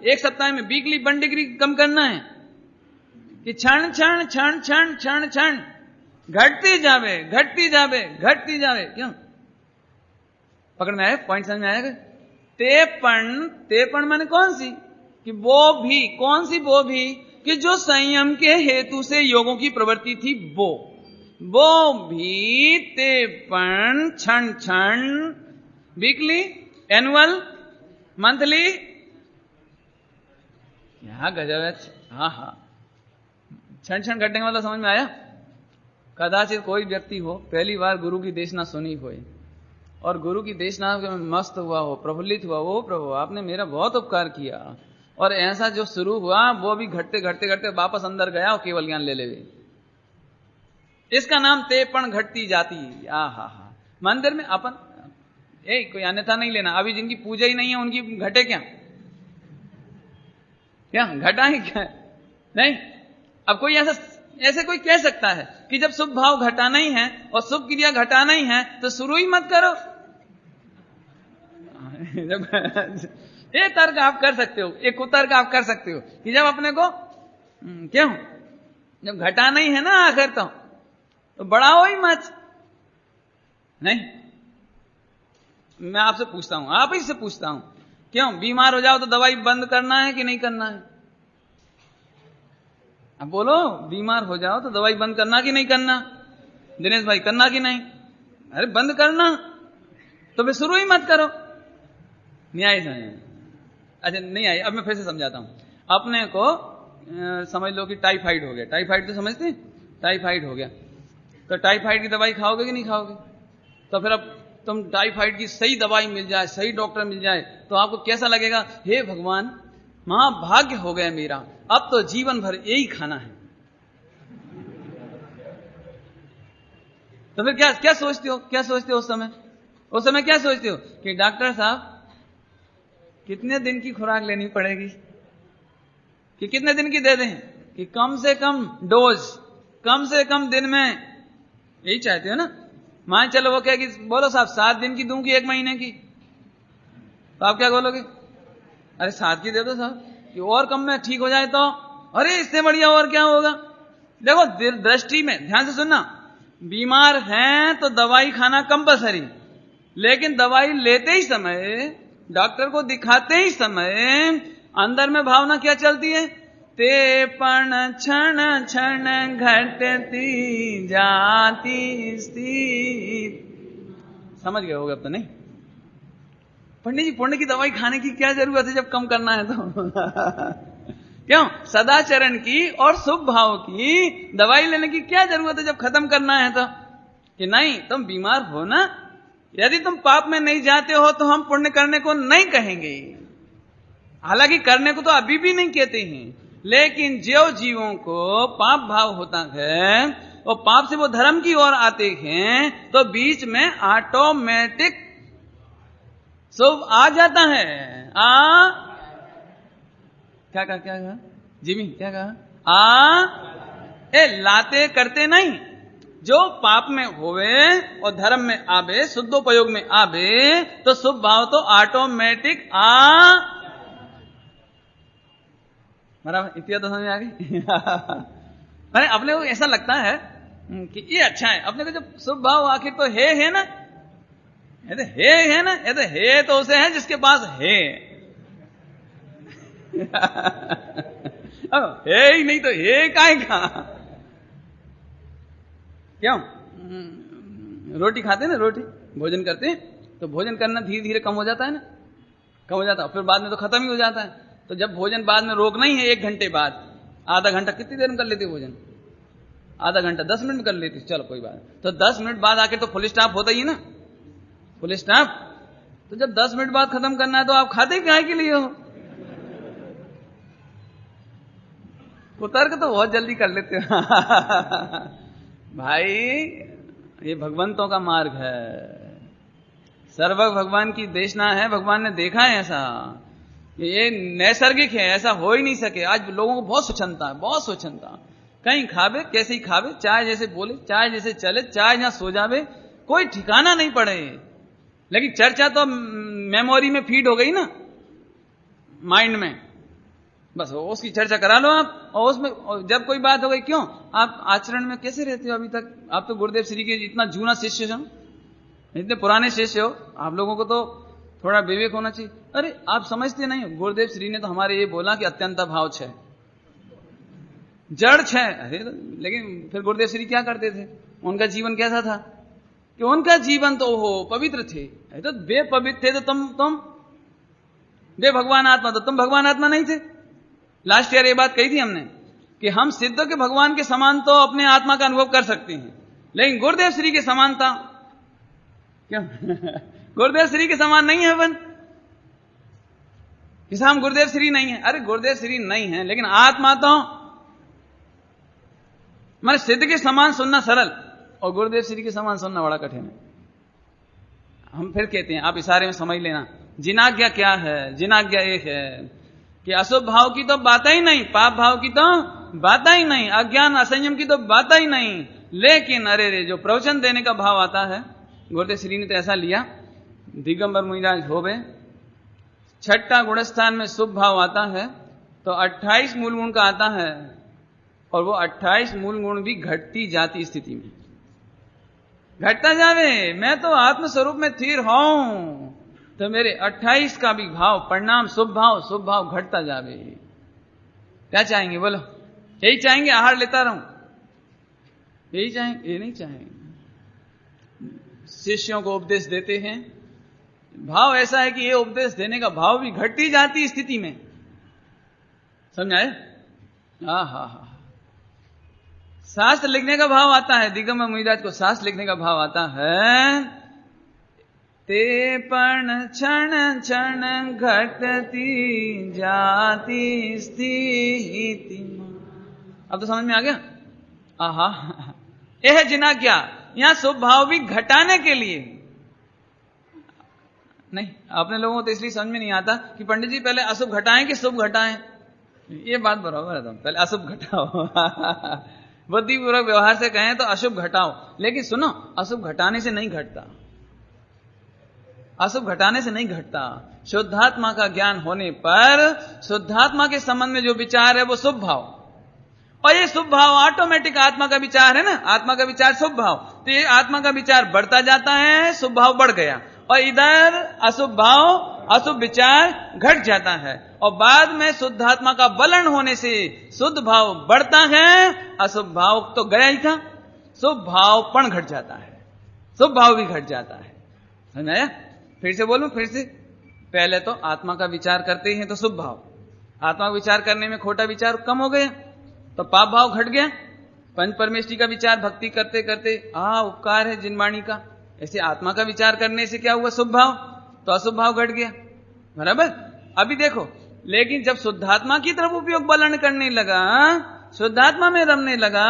एक सप्ताह में वीकली 1 डिग्री कम करना है, कि क्षण क्षण क्षण क्षण क्षण क्षण घटती जावे घटती जावे घटती जावे। क्यों, पकड़ में आया, पॉइंट समझ में आएगा। तेपन माने कौन सी, कि वो भी, कौन सी वो भी, कि जो संयम के हेतु से योगों की प्रवृत्ति थी वो भी तेपन क्षण क्षण, वीकली, एनुअल, मंथली, यहां गजब है। हाँ हाँ, क्षण क्षण घटने का मतलब समझ में आया। कदाचित कोई व्यक्ति हो, पहली बार गुरु की देशना सुनी हो और गुरु की देशना में मस्त हुआ हो, प्रफुल्लित हुआ, वो प्रभु आपने मेरा बहुत उपकार किया, और ऐसा जो शुरू हुआ वो भी घटते घटते घटते वापस अंदर गया और केवल ज्ञान ले ले। इसका नाम तेपन घटती जाती। हा हा हा, मंदिर में अपन कोई अन्यथा नहीं लेना, अभी जिनकी पूजा ही नहीं है उनकी घटे क्या, क्या घटा ही क्या नहीं। अब कोई ऐसे कोई कह सकता है कि जब शुभ भाव घटाना ही है और शुभ क्रिया घटाना ही है तो शुरू ही मत करो। ये तर्क आप कर सकते हो, एक कुतर्क आप कर सकते हो कि जब अपने को क्यों, जब घटाना ही है ना आखिर तो बढ़ाओ ही मत। नहीं, मैं आपसे पूछता हूं, आप ही से पूछता हूं, क्यों बीमार हो जाओ तो दवाई बंद करना है कि नहीं करना है? अब बोलो, बीमार हो जाओ तो दवाई बंद करना कि नहीं करना? दिनेश भाई करना कि नहीं? अरे बंद करना, तो फिर शुरू ही मत करो। नहीं आई समझ? अच्छा नहीं आई, अब मैं फिर से समझाता हूं। अपने को समझ लो कि टाइफाइड हो गया, टाइफाइड तो समझते हैं, टाइफाइड हो गया तो टाइफाइड की दवाई खाओगे कि नहीं खाओगे? तो फिर अब तुम टाइफाइड की सही दवाई मिल जाए, सही डॉक्टर मिल जाए तो आपको कैसा लगेगा? हे भगवान, महाभाग्य हो गया मेरा, अब तो जीवन भर यही खाना है। तो फिर क्या सोचते हो, क्या सोचते हो उस समय क्या सोचते हो कि डॉक्टर साहब कितने दिन की खुराक लेनी पड़ेगी, कि कितने दिन की दे दें, कि कम से कम डोज, कम से कम दिन में, यही चाहते हो ना? मान चलो वो कहेगी, बोलो साहब 7 दिन की दूं कि 1 महीने की, तो आप क्या बोलोगे? अरे 7 की दे दो साहब, कि और कम में ठीक हो जाए तो, अरे इससे बढ़िया और क्या होगा। देखो दृष्टि में ध्यान से सुनना, बीमार हैं तो दवाई खाना कंपलसरी, लेकिन दवाई लेते ही समय, डॉक्टर को दिखाते ही समय अंदर में भावना क्या चलती है? तेपन क्षण क्षण घटती जाती स्थिति। समझ गए होगे अब तो? नहीं पंडित जी, पुण्य की दवाई खाने की क्या जरूरत है जब कम करना है तो? क्यों, सदाचरण की और शुभ भाव की दवाई लेने की क्या जरूरत है जब खत्म करना है तो? कि नहीं, तुम बीमार हो ना, यदि तुम पाप में नहीं जाते हो तो हम पुण्य करने को नहीं कहेंगे, हालांकि करने को तो अभी भी नहीं कहते हैं, लेकिन जो जीवों को पाप भाव होता है और पाप से वो धर्म की ओर आते हैं तो बीच में ऑटोमेटिक शुभ आ जाता है। क्या कहा जिमी, क्या कहा? लाते करते नहीं, जो पाप में होवे और धर्म में आवे, शुद्धोपयोग में आवे, तो शुभ भाव तो ऑटोमेटिक बराबर। इतना तो समझ में आ गई। अरे अपने को ऐसा लगता है कि ये अच्छा है, अपने को जब शुभ भाव आखिर तो है ना, ये तो है ना, ये तो है तो उसे है जिसके पास है। है ही नहीं तो है काहे का? क्यों, रोटी खाते हैं ना, रोटी भोजन करते हैं तो भोजन करना धीरे धीरे कम हो जाता है ना, कम हो जाता है, फिर बाद में तो खत्म ही हो जाता है। तो जब भोजन बाद में रोकना ही है 1 घंटे बाद, आधा घंटा कितनी देर में कर लेते भोजन? आधा घंटा 10 मिनट में कर लेते, चलो कोई बात। तो 10 मिनट बाद आके तो फुल स्टॉप होता ही है ना, फुल स्टॉप। तो जब 10 मिनट बाद खत्म करना है तो आप खाते ही काहे के लिए हो? कुतर्क तो बहुत जल्दी कर लेते हो। भाई ये भगवंतों का मार्ग है, सर्वज्ञ भगवान की देशना है, भगवान ने देखा है ऐसा, ये नैसर्गिक है, ऐसा हो ही नहीं सके। आज लोगों को बहुत स्वच्छंदता है, बहुत स्वच्छंदता, कहीं खावे, कैसे ही खावे, चाहे जैसे बोले, चाहे जैसे चले, चाहे जहां सो जावे, कोई ठिकाना नहीं पड़े। लेकिन चर्चा तो मेमोरी में फीड हो गई ना, माइंड में, बस उसकी चर्चा करा लो आप। और उसमें जब कोई बात हो गई, क्यों आप आचरण में कैसे रहते हो अभी तक? आप तो गुरुदेव श्री के इतना जूना शिष्य हो, इतने पुराने शिष्य हो, आप लोगों को तो थोड़ा विवेक होना चाहिए। अरे आप समझते नहीं हो, गुरुदेव श्री ने तो हमारे ये बोला कि अत्यंत भाव छह, जड़ छह। अरे लेकिन फिर गुरुदेव श्री क्या करते थे? उनका जीवन कैसा था कि उनका जीवन तो हो पवित्र थे। तो बेपवित्र थे तो तुम बे भगवान आत्मा, तो तुम भगवान आत्मा नहीं थे। लास्ट ईयर ये बात कही थी हमने कि हम सिद्ध के भगवान के समान तो अपने आत्मा का अनुभव कर सकते हैं, लेकिन गुरुदेव श्री के समानता क्यों? गुरुदेव श्री के समान नहीं है अपन, कि हम गुरुदेव श्री नहीं है। अरे गुरुदेव श्री नहीं है, लेकिन आत्मा तो मैंने सिद्ध के समान सुनना सरल और गुरुदेव श्री के समान सुनना बड़ा कठिन है। हम फिर कहते हैं, आप इशारे में समझ लेना, जिनाज्ञा क्या है? जिनाज्ञा एक है कि अशुभ भाव की तो बात ही नहीं, पाप भाव की तो बात ही नहीं, अज्ञान असंयम की तो बात ही नहीं। लेकिन अरे रे जो प्रवचन देने का भाव आता है, गुरुदेव श्री ने तो ऐसा लिया, दिगंबर मुनिराज होवे, छठा गुणस्थान में शुभ भाव आता है तो 28 मूल गुण का आता है, और वो 28 मूल गुण भी घटती जाती स्थिति में घटता जावे। मैं तो आत्मस्वरूप में स्थिर हूं, तो मेरे 28 का भी भाव परिणाम शुभ भाव घटता जावे। क्या चाहेंगे बोलो? यही चाहेंगे आहार लेता रहूं? यही चाहेंगे? ये नहीं चाहेंगे। शिष्यों को उपदेश देते हैं, भाव ऐसा है कि ये उपदेश देने का भाव भी घटती जाती स्थिति में, समझाए? हा। शास्त्र लिखने का भाव आता है, दिगंबर मुनिराज को शास्त्र लिखने का भाव आता है, ते पण क्षण क्षण घटती जाती स्थिति। अब तो समझ में आ गया? आहा, यह जिनाज्ञा यहां शुभ भाव भी घटाने के लिए नहीं। अपने लोगों को तो इसलिए समझ में नहीं आता कि पंडित जी पहले अशुभ घटाएं कि शुभ घटाएं। ये बात बराबर है, तुम पहले अशुभ घटाओ। बुद्धिपूर्वक व्यवहार से कहें तो अशुभ घटाओ, लेकिन सुनो, अशुभ घटाने से नहीं घटता, अशुभ घटाने से नहीं घटता। शुद्धात्मा का ज्ञान होने पर शुद्धात्मा के संबंध में जो विचार है वो शुभ भाव, और ये शुभ भाव ऑटोमेटिक आत्मा का विचार है ना, आत्मा का विचार शुभ भाव, तो ये आत्मा का विचार बढ़ता जाता है, शुभ भाव बढ़ गया, और इधर अशुभ भाव अशुभ विचार घट जाता है, और बाद में शुद्धात्मा का बलन होने से शुद्ध भाव बढ़ता है, अशुभ भाव तो गया ही था, शुभ भाव पण घट जाता है, शुभ भाव भी घट जाता है। समझ आया? फिर से बोलूं, फिर से, पहले तो आत्मा का विचार करते हैं तो शुभ भाव, आत्मा का विचार करने में खोटा विचार कम हो गया तो पाप भाव घट गया। पंच परमेष्ठी का विचार भक्ति करते करते उपकार है जिनवाणी का, ऐसे आत्मा का विचार करने से क्या हुआ? शुभ भाव, तो अशुभ भाव घट गया, बराबर। अभी देखो, लेकिन जब शुद्धात्मा की तरफ उपयोग बलन करने लगा, शुद्धात्मा में रमने लगा,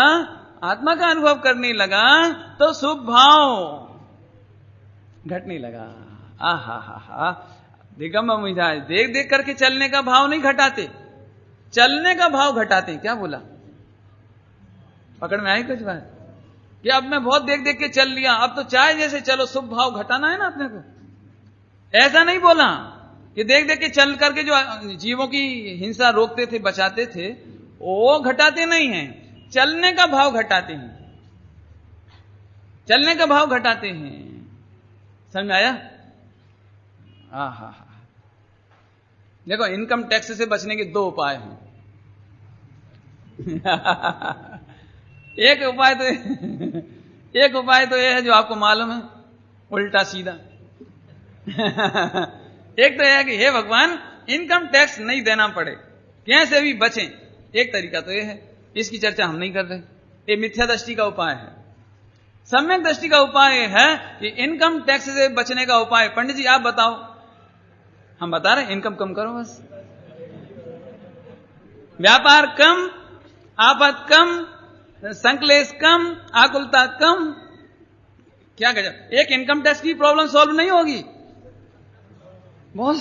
आत्मा का अनुभव करने लगा, तो शुभ भाव घटने लगा। आहा, दिगंबर मुनिराज देख देख करके चलने का भाव नहीं घटाते, चलने का भाव घटाते। क्या बोला? पकड़ में आई कुछ बात? कि अब मैं बहुत देख देख के चल लिया, अब तो चाहे जैसे चलो, शुभ भाव घटाना है ना अपने को। ऐसा नहीं बोला कि देख देख के चल करके जो जीवों की हिंसा रोकते थे, बचाते थे, वो घटाते नहीं हैं, चलने का भाव घटाते हैं, चलने का भाव घटाते हैं। समझ आया? देखो, इनकम टैक्स से बचने के दो उपाय हैं। एक उपाय तो यह है जो आपको मालूम है, उल्टा सीधा। एक तो यह है कि हे भगवान, इनकम टैक्स नहीं देना पड़े, कैसे भी बचें। एक तरीका तो यह है, इसकी चर्चा हम नहीं कर रहे, ये मिथ्या दृष्टि का उपाय है। सम्यक दृष्टि का उपाय है कि इनकम टैक्स से बचने का उपाय, पंडित जी आप बताओ। हम बता रहे, इनकम कम करो, बस व्यापार कम, आफत कम, संकलेश कम, आकुलता कम। क्या गजब! एक इनकम टैक्स की प्रॉब्लम सॉल्व नहीं होगी, बहुत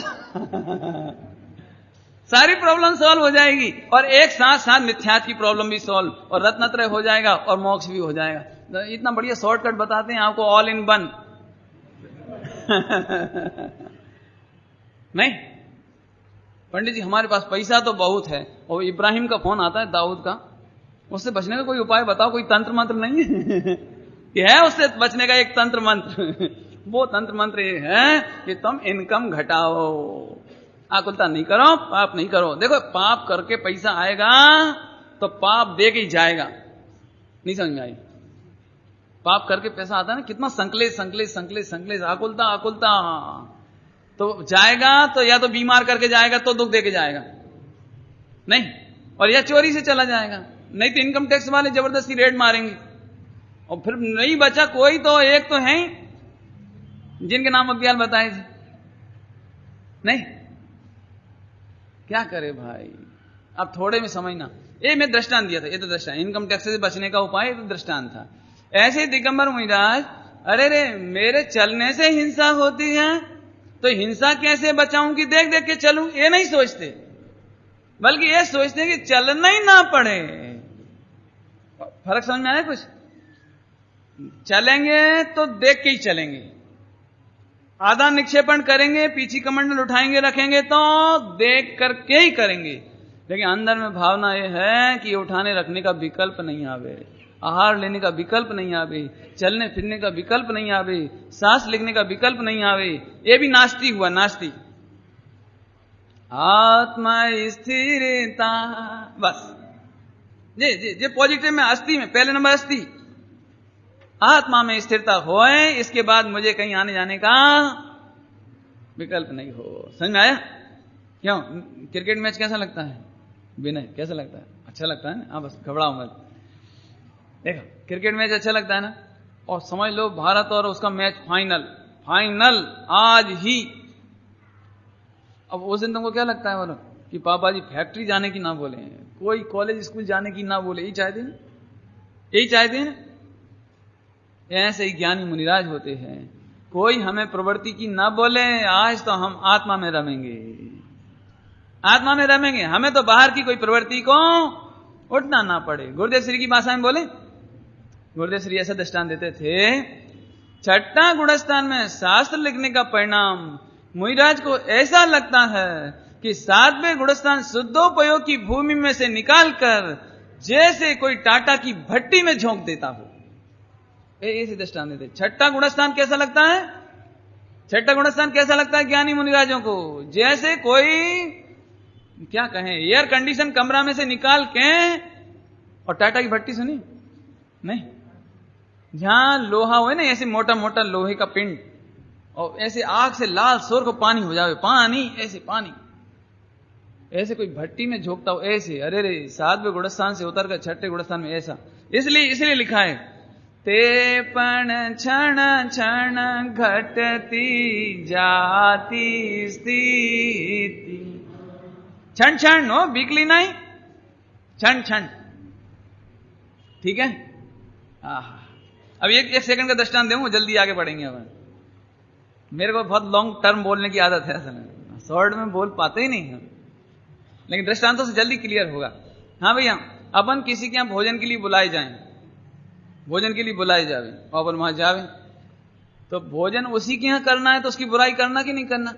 सारी प्रॉब्लम सॉल्व हो जाएगी, और एक साथ साथ मिथ्यात्व की प्रॉब्लम भी सॉल्व, और रत्नत्रय हो जाएगा, और मोक्ष भी हो जाएगा। तो इतना बढ़िया शॉर्टकट बताते हैं आपको, ऑल इन वन। नहीं पंडित जी, हमारे पास पैसा तो बहुत है, और इब्राहिम का फोन आता है, दाऊद का, उससे बचने का कोई उपाय बताओ, कोई तंत्र मंत्र नहीं है? कि है उससे बचने का एक तंत्र मंत्र? वो तंत्र मंत्र ये है कि तुम इनकम घटाओ, आकुलता नहीं करो, पाप नहीं करो। देखो, पाप करके पैसा आएगा तो पाप दे के ही जाएगा। नहीं समझ में आई? पाप करके पैसा आता है ना, कितना संकलेश संकलेश संकलेश संकलेश, आकुलता आकुलता, तो जाएगा तो या तो बीमार करके जाएगा, तो दुख दे के जाएगा, नहीं, और या चोरी से चला जाएगा, नहीं तो इनकम टैक्स वाले जबरदस्ती रेड मारेंगे, और फिर नहीं बचा कोई, तो एक तो है जिनके नाम अज्ञान बताए थे। नहीं, क्या करे भाई, अब थोड़े में समझना। ये मैं दृष्टांत दिया था, ये तो दृष्टांत, इनकम टैक्स से बचने का उपाय तो दृष्टांत था। ऐसे दिगंबर मुनिराज, अरे रे मेरे चलने से हिंसा होती है, तो हिंसा कैसे बचाऊं कि देख देख के चलूं, ये नहीं सोचते, बल्कि ये सोचते हैं कि चलना ही ना पड़े। फर्क समझ में आया कुछ? चलेंगे तो देख के ही चलेंगे, आधा निक्षेपण करेंगे, पीछी कमंडल उठाएंगे रखेंगे तो देख करके ही करेंगे, लेकिन अंदर में भावना यह है कि उठाने रखने का विकल्प नहीं आवे, आहार लेने का विकल्प नहीं आवे, चलने फिरने का विकल्प नहीं आवे, सांस लेने का विकल्प नहीं आवे। ये भी नास्तिक हुआ, नास्तिक। आत्मा स्थिरता, बस जी जी जी, पॉजिटिव में, अस्थि में, पहले नंबर अस्थि, आत्मा में स्थिरता होए, इसके बाद मुझे कहीं आने जाने का विकल्प नहीं हो। समझ में आया? क्यों क्रिकेट मैच कैसा लगता है? विनय कैसा लगता है? अच्छा लगता है ना? हाँ, बस घबराओ मत। देखो, क्रिकेट मैच अच्छा लगता है ना, और समझ लो भारत और उसका मैच फाइनल, फाइनल आज ही। अब उस दिन तुमको क्या लगता है बोलो, कि पापा जी फैक्ट्री जाने की ना बोले, कोई कॉलेज स्कूल जाने की ना बोले, यही चाहते हैं, यही चाहते हैं। ऐसे ही ज्ञानी मुनिराज होते हैं, कोई हमें प्रवृत्ति की ना बोले, आज तो हम आत्मा में रमेंगे, आत्मा में रमेंगे, हमें तो बाहर की कोई प्रवृत्ति को उठना ना पड़े। गुरुदेव श्री की भाषा में बोले, गुरुदेव श्री ऐसा दृष्टांत देते थे, छठा गुणस्थान में शास्त्र लिखने का परिणाम मुनिराज को ऐसा लगता है कि 7वें गुणस्थान शुद्धोपयोग की भूमि में से निकालकर जैसे कोई टाटा की भट्टी में झोंक देता हो, ऐसे दृष्टांत देते। छठा गुणस्थान कैसा लगता है? छठा गुणस्थान कैसा लगता है ज्ञानी मुनिराजों को? जैसे कोई क्या कहें, एयर कंडीशन कमरा में से निकाल के, और टाटा की भट्टी सुनी नहीं, जहां लोहा हो ना, ऐसे मोटा मोटा लोहे का पिंड, और ऐसे आग से लाल सोर को पानी हो जावे, पानी ऐसे पानी, ऐसे कोई भट्टी में झोंकता हो ऐसे। अरे रे, 7वें गुणस्थान से उतर कर 6ठे गुणस्थान में ऐसा, इसलिए लिखा है, ते पण क्षण क्षण घटती जाती स्थिति, क्षण क्षण नो, बिकली नहीं, क्षण क्षण, ठीक है। अब एक सेकंड का दृष्टांत दूं, जल्दी आगे बढ़ेंगे। अब मेरे को बहुत लॉन्ग टर्म बोलने की आदत है, असल में शॉर्ट में बोल पाते ही नहीं हम, लेकिन दृष्टांतों से जल्दी क्लियर होगा। हाँ भैया, अपन किसी के यहां भोजन के लिए बुलाए जाएं, भोजन के लिए बुलाए जावे, और अपन वहां जावे, तो भोजन उसी के यहां करना है, तो उसकी बुराई करना कि नहीं करना?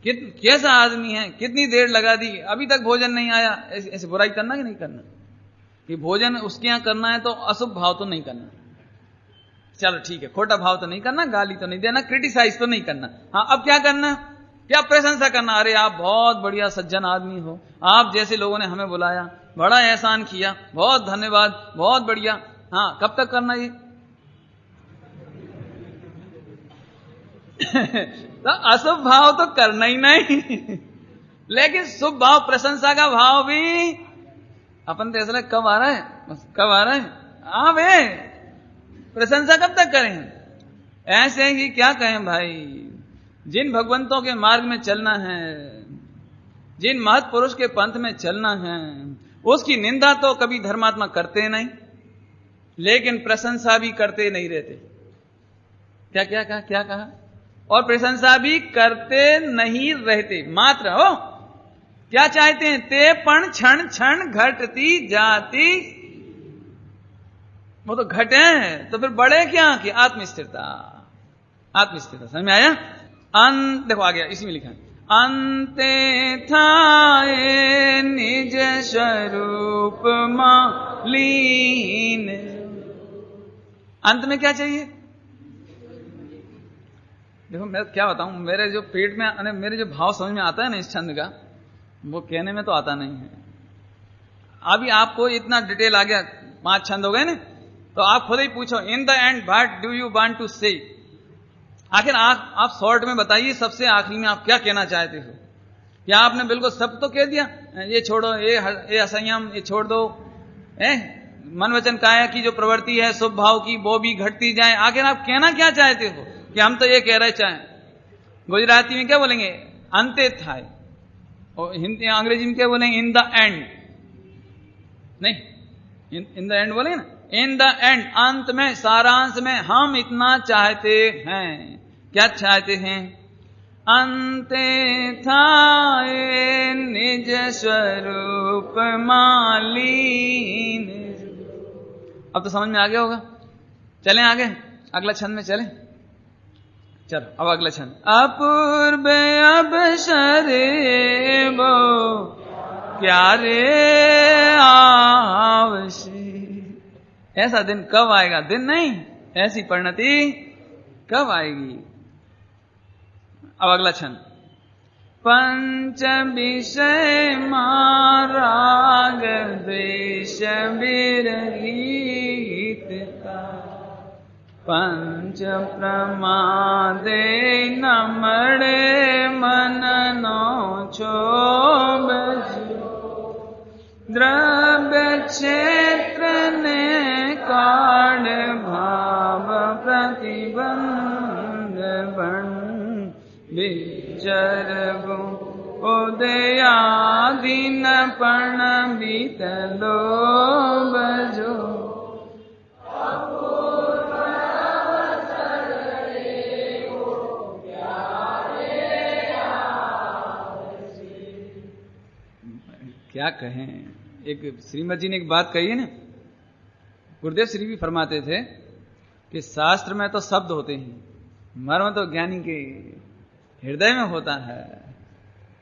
कैसा आदमी है, कितनी देर लगा दी, अभी तक भोजन नहीं आया, ऐसे बुराई करना कि नहीं करना? कि भोजन उसके यहां करना है तो अशुभ भाव तो नहीं करना, चलो ठीक है, खोटा भाव तो नहीं करना, गाली तो नहीं देना, क्रिटिसाइज तो नहीं करना। हाँ, अब क्या करना? क्या प्रशंसा करना, अरे आप बहुत बढ़िया सज्जन आदमी हो, आप जैसे लोगों ने हमें बुलाया, बड़ा एहसान किया, बहुत धन्यवाद, बहुत बढ़िया। हाँ, कब तक करना ये? तो अशुभ भाव तो करना ही नहीं, लेकिन शुभ भाव, प्रशंसा का भाव भी अपन तो ऐसा कब आ रहा है, कब आ रहा है, हाँ वे प्रशंसा कब तक करें? ऐसे ही क्या कहें भाई, जिन भगवंतों के मार्ग में चलना है, जिन महत्पुरुष के पंथ में चलना है, उसकी निंदा तो कभी धर्मात्मा करते नहीं, लेकिन प्रशंसा भी करते नहीं रहते। क्या क्या कहा, क्या कहा? और प्रशंसा भी करते नहीं रहते। मात्र हो क्या चाहते हैं? ते पण क्षण क्षण घटती जाती। वो तो घटे तो फिर बड़े क्या कि आत्मस्थिरता। आत्मस्थिरता समझ में आया? देखो आ गया, इसी में लिखा है अंते थाए निज स्वरूप लीन। अंत में क्या चाहिए? देखो मैं क्या बताऊं, मेरे जो पेट में मेरे जो भाव समझ में आता है ना इस छंद का, वो कहने में तो आता नहीं है। अभी आपको इतना डिटेल आ गया, 5 छंद हो गए ना, तो आप खुद ही पूछो in the end what do you want to say. आखिर आप शॉर्ट में बताइए, सबसे आखिरी में आप क्या कहना चाहते हो? क्या आपने बिल्कुल सब तो कह दिया, ये छोड़ो, ये असंयम ये छोड़ दो, मन वचन काया की जो प्रवृत्ति है शुभ भाव की वो भी घटती जाए। आखिर आप कहना क्या चाहते हो? कि हम तो ये कह रहे चाहें, गुजराती में क्या बोलेंगे? अंते थाय, और हिंदी अंग्रेजी में क्या बोलेंगे? इन द एंड। नहीं, इन द एंड बोलेंगे ना, इन द एंड, अंत में, सारांश में हम इतना चाहते हैं। क्या चाहते हैं? अंते थाए निज स्वरूप मालीन। अब तो समझ में आ गया होगा। चलें आगे, अगला छंद में चलें। चलो अब अगला छंद। अपूर्व अवसरे वो क्या रे आवशी। ऐसा दिन कब आएगा? दिन नहीं, ऐसी परिणति कब आएगी? अब अगला छंद। पंच विषय राग द्वेष विरहितता। पंच प्रमादे न मरे मन नो क्षोभ। द्रव्य क्षेत्र ने काढ़ भाव प्रतिबंध बन विचर उदयादीन पण बीत लोभ जो। क्या कहें, एक श्रीमद जी ने एक बात कही है ना, गुरुदेव श्री भी फरमाते थे कि शास्त्र में तो शब्द होते हैं, मर्म तो ज्ञानी के हृदय में होता है।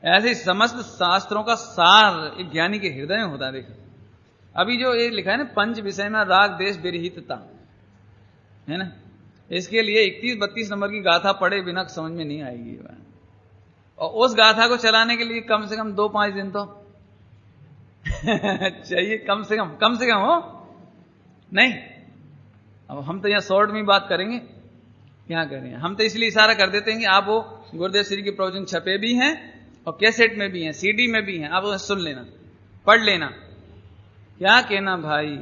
ऐसे समस्त शास्त्रों का सार एक ज्ञानी के हृदय में होता है। देखो अभी जो ये लिखा है ना, पंच विषय में राग देश विरहितता, है ना, इसके लिए 31-32 नंबर की गाथा पढ़े बिना समझ में नहीं आएगी। और उस गाथा को चलाने के लिए कम से कम 2-5 दिन तो चाहिए, कम से कम हो नहीं। अब हम तो यहां शॉर्ट में बात करेंगे, क्या करें, हम तो इसलिए इशारा कर देते हैं कि आप वो गुरुदेव श्री के प्रवचन छपे भी हैं और कैसेट में भी हैं, सीडी में भी हैं, आप उसे सुन लेना, पढ़ लेना। क्या कहना भाई,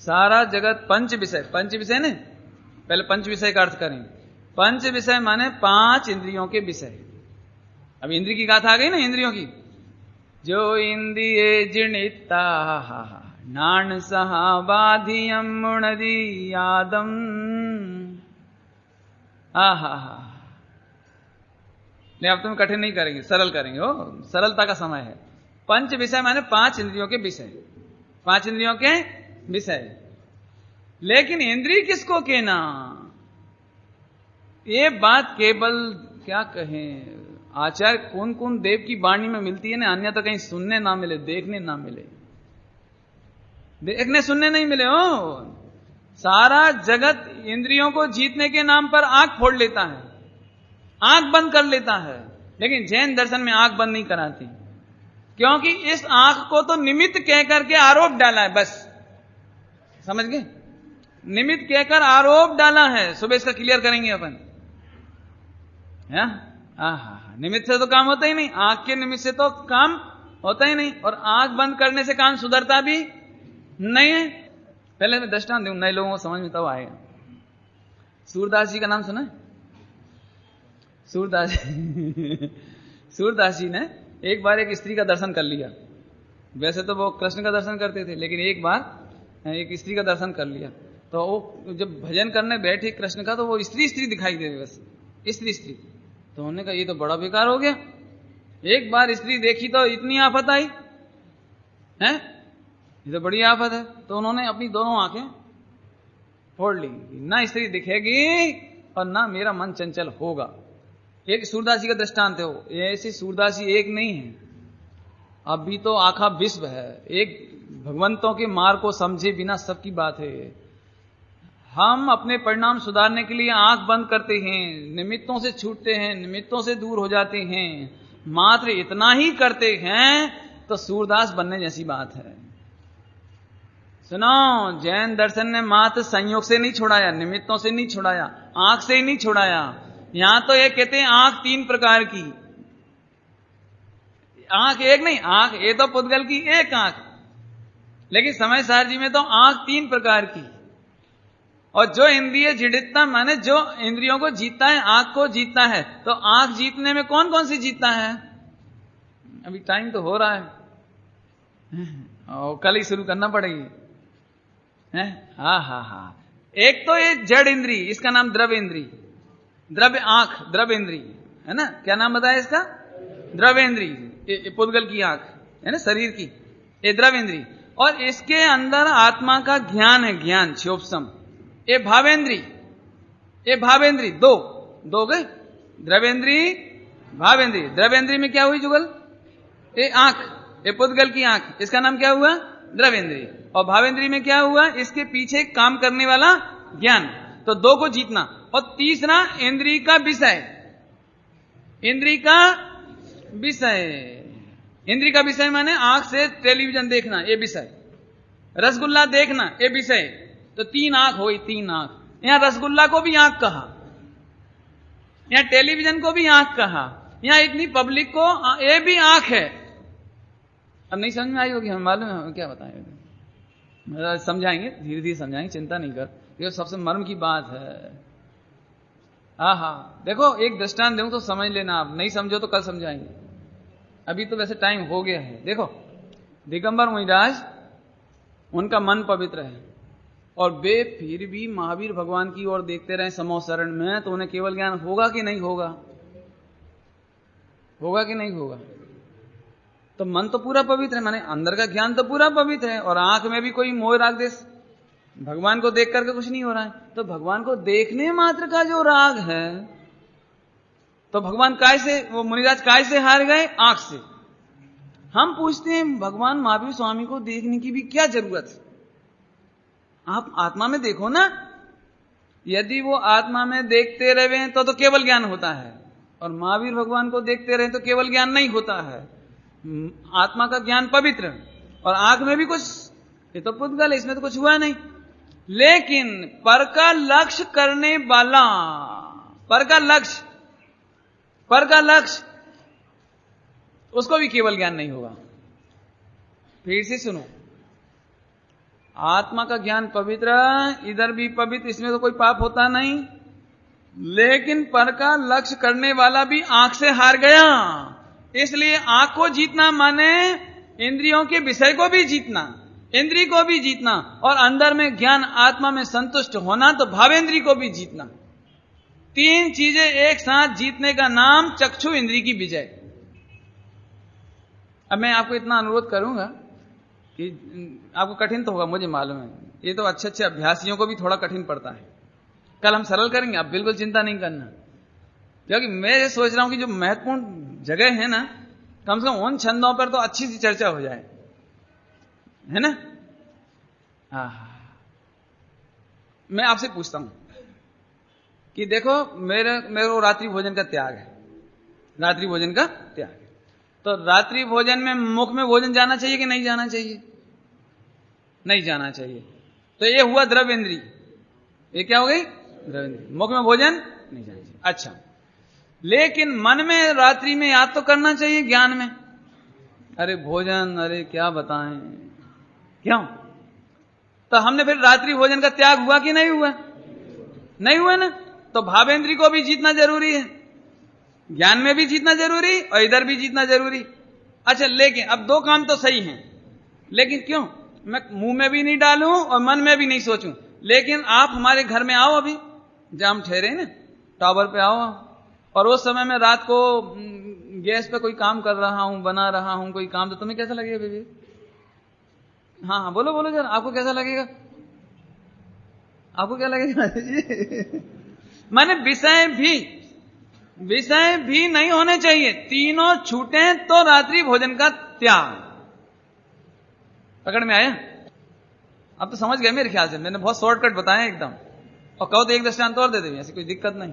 सारा जगत पंच विषय ने, पहले पंच विषय का अर्थ करें। पंच विषय माने 5 इंद्रियों के विषय। अब इंद्रिय की गाथा आ गई ना, इंद्रियों की। जो इंद्रिये जिणिता नान सहा बाधियम मुणदीयादम। आहा, नहीं अब तुम कठिन नहीं करेंगे, सरल करेंगे, हो सरलता का समय है। पंच विषय माने 5 इंद्रियों के विषय, 5 इंद्रियों के विषय। लेकिन इंद्रिय किसको कहना, ये बात केवल क्या कहें, आचार्य कौन कौन देव की वाणी में मिलती है ना, अन्य तो कहीं सुनने ना मिले, देखने ना मिले, देखने सुनने नहीं मिले। हो सारा जगत इंद्रियों को जीतने के नाम पर आंख फोड़ लेता है, आंख बंद कर लेता है। लेकिन जैन दर्शन में आंख बंद नहीं कराती, क्योंकि इस आंख को तो निमित्त कहकर के आरोप डाला है। बस समझ गए, निमित्त कहकर आरोप डाला है। सुबह इसका क्लियर करेंगे अपन। निमित्त से तो काम होता ही नहीं, आंख के निमित्त से तो काम होता ही नहीं, और आंख बंद करने से काम सुधरता भी नहीं है। पहले मैं दृष्टांत दूं, नए लोगों को समझ में तब आएगा। सूरदास जी का नाम सुना है? सूरदास जी ने एक बार एक स्त्री का दर्शन कर लिया। वैसे तो वो कृष्ण का दर्शन करते थे, लेकिन एक बार एक स्त्री का दर्शन कर लिया। तो वो जब भजन करने बैठे कृष्ण का तो वो स्त्री दिखाई दे, बस स्त्री। तो उन्होंने कहा ये तो बड़ा बेकार हो गया, एक बार स्त्री देखी तो इतनी आफत आई है, ये तो बड़ी आफत है। तो उन्होंने अपनी दोनों आंखें फोड़ ली, ना स्त्री दिखेगी और ना मेरा मन चंचल होगा। एक सूरदासी का दृष्टांत है वो, ऐसी सूरदासी एक नहीं है, अभी तो आखा विश्व है। एक भगवंतों के मार्ग को समझे बिना सबकी बात है। हम अपने परिणाम सुधारने के लिए आंख बंद करते हैं, निमित्तों से छूटते हैं, निमित्तों से दूर हो जाते हैं, मात्र इतना ही करते हैं तो सूरदास बनने जैसी बात है। सुनो, जैन दर्शन ने मात्र संयोग से नहीं छुड़ाया, निमित्तों से नहीं छुड़ाया, आंख से ही नहीं छुड़ाया। यहां तो ये कहते हैं आंख 3 प्रकार की, आंख एक नहीं, आंख ये तो पुद्गल की एक आंख, लेकिन समय सार जी में तो आंख 3 प्रकार की। और जो इंद्रिय जिड़ितता माने जो इंद्रियों को जीतता है, आंख को जीतता है, तो आंख जीतने में कौन कौन सी जीतता है? अभी टाइम तो हो रहा है और कल ही शुरू करना पड़ेगी। हाँ, एक तो ये जड़ इंद्री, इसका नाम द्रव्य इंद्री, द्रव्य आंख, द्रव्य इंद्री है ना। क्या नाम बताया इसका? द्रव्य इंद्री, पुद्गल की आंख है ना, शरीर की, ये द्रव्य इंद्री। और इसके अंदर आत्मा का ज्ञान है, ज्ञान क्षोभसम। ये भावेंद्री, ये भावेंद्री दो गए, द्रवेंद्री भावेंद्री। द्रवेंद्री में क्या हुई जुगल? ये आंख, ये पुद्गल की आंख, इसका नाम क्या हुआ? द्रवेंद्री। और भावेंद्री में क्या हुआ? इसके पीछे काम करने वाला ज्ञान। तो 2 को जीतना। और तीसरा इंद्री का विषय, इंद्री का विषय, इंद्री का विषय माने आंख से टेलीविजन देखना, ये विषय, रसगुल्ला देखना, ये विषय। तो 3 आंख हुई, 3 आंख। यहां रसगुल्ला को भी आंख कहा, यहां टेलीविजन को भी आंख कहा, यहां इतनी पब्लिक को ये भी आंख है। अब नहीं समझ में आई होगी, हमें मालूम है, क्या बताएं, समझाएंगे, धीरे धीरे समझाएंगे, चिंता नहीं कर, ये सबसे मर्म की बात है। देखो एक दृष्टांत दूं तो समझ लेना, आप नहीं समझो तो कल समझाएंगे, अभी तो वैसे टाइम हो गया है। देखो दिगंबर मुनिराज, उनका मन पवित्र है और वे फिर भी महावीर भगवान की ओर देखते रहे समो शरण में, तो उन्हें केवल ज्ञान होगा कि नहीं होगा? होगा कि नहीं होगा? तो मन तो पूरा पवित्र है, माने अंदर का ज्ञान तो पूरा पवित्र है, और आंख में भी कोई मोह राग देश, भगवान को देख करके कुछ नहीं हो रहा है। तो भगवान को देखने मात्र का जो राग है, तो भगवान काय से, वो मुनिराज काय से हार गए? आंख से। हम पूछते हैं भगवान महावीर स्वामी को देखने की भी क्या जरूरत है? आप आत्मा में देखो ना। यदि वो आत्मा में देखते रहे तो केवल ज्ञान होता है, और महावीर भगवान को देखते रहे तो केवल ज्ञान नहीं होता है। आत्मा का ज्ञान पवित्र, और आंख में भी कुछ, ये तो पुद्गल है, इसमें तो कुछ हुआ नहीं। लेकिन पर का लक्ष्य करने वाला, पर का लक्ष्य, उसको भी केवल ज्ञान नहीं होगा। फिर से सुनो, आत्मा का ज्ञान पवित्र, इधर भी पवित्र, इसमें तो कोई पाप होता नहीं, लेकिन पर का लक्ष्य करने वाला भी आंख से हार गया। इसलिए आंख को जीतना माने इंद्रियों के विषय को भी जीतना, इंद्री को भी जीतना, और अंदर में ज्ञान आत्मा में संतुष्ट होना, तो भावेंद्री को भी जीतना। 3 चीजें एक साथ जीतने का नाम चक्षु इंद्री की विजय। अब मैं आपको इतना अनुरोध करूंगा कि आपको कठिन तो होगा, मुझे मालूम है, ये तो अच्छे अभ्यासियों को भी थोड़ा कठिन पड़ता है। कल हम सरल करेंगे, आप बिल्कुल चिंता नहीं करना, क्योंकि मैं ये सोच रहा हूं कि जो महत्वपूर्ण जगह है ना, कम से कम उन छंदों पर तो अच्छी सी चर्चा हो जाए, है ना। मैं आपसे पूछता हूं कि देखो मेरे को रात्रि भोजन का त्याग है, रात्रि भोजन का त्याग है, तो रात्रि भोजन में मुख में भोजन जाना चाहिए कि नहीं जाना चाहिए? नहीं जाना चाहिए। तो ये हुआ द्रव्य इंद्री, ये क्या हो गई? द्रव्य इंद्री। मुख में भोजन नहीं जाना चाहिए। अच्छा, लेकिन मन में रात्रि में याद तो करना चाहिए, ज्ञान में, अरे भोजन, अरे क्या बताएं, क्यों? तो हमने फिर रात्रि भोजन का त्याग हुआ कि नहीं हुआ? नहीं हुआ ना। तो भावेंद्री को भी जीतना जरूरी है, ज्ञान में भी जीतना जरूरी, और इधर भी जीतना जरूरी। अच्छा, लेकिन अब 2 काम तो सही हैं, लेकिन क्यों मैं मुंह में भी नहीं डालूं और मन में भी नहीं सोचूं? लेकिन आप हमारे घर में आओ, अभी जहां हम ठहरे ना टावर पे आओ, और उस समय में रात को गैस पे कोई काम कर रहा हूं, बना रहा हूं कोई काम, तो तुम्हें कैसा लगेगा बेबी? हाँ हाँ बोलो बोलो जरा, आपको कैसा लगेगा? आपको क्या लगेगा जी? माने विषय भी नहीं होने चाहिए, तीनों छूटे तो रात्रि भोजन का त्याग। पकड़ में आया? अब तो समझ गए मेरे ख्याल से, मैंने बहुत शॉर्टकट बताया एकदम। और कहो तो एक दृष्टांत और दे दे, ऐसी कोई दिक्कत नहीं,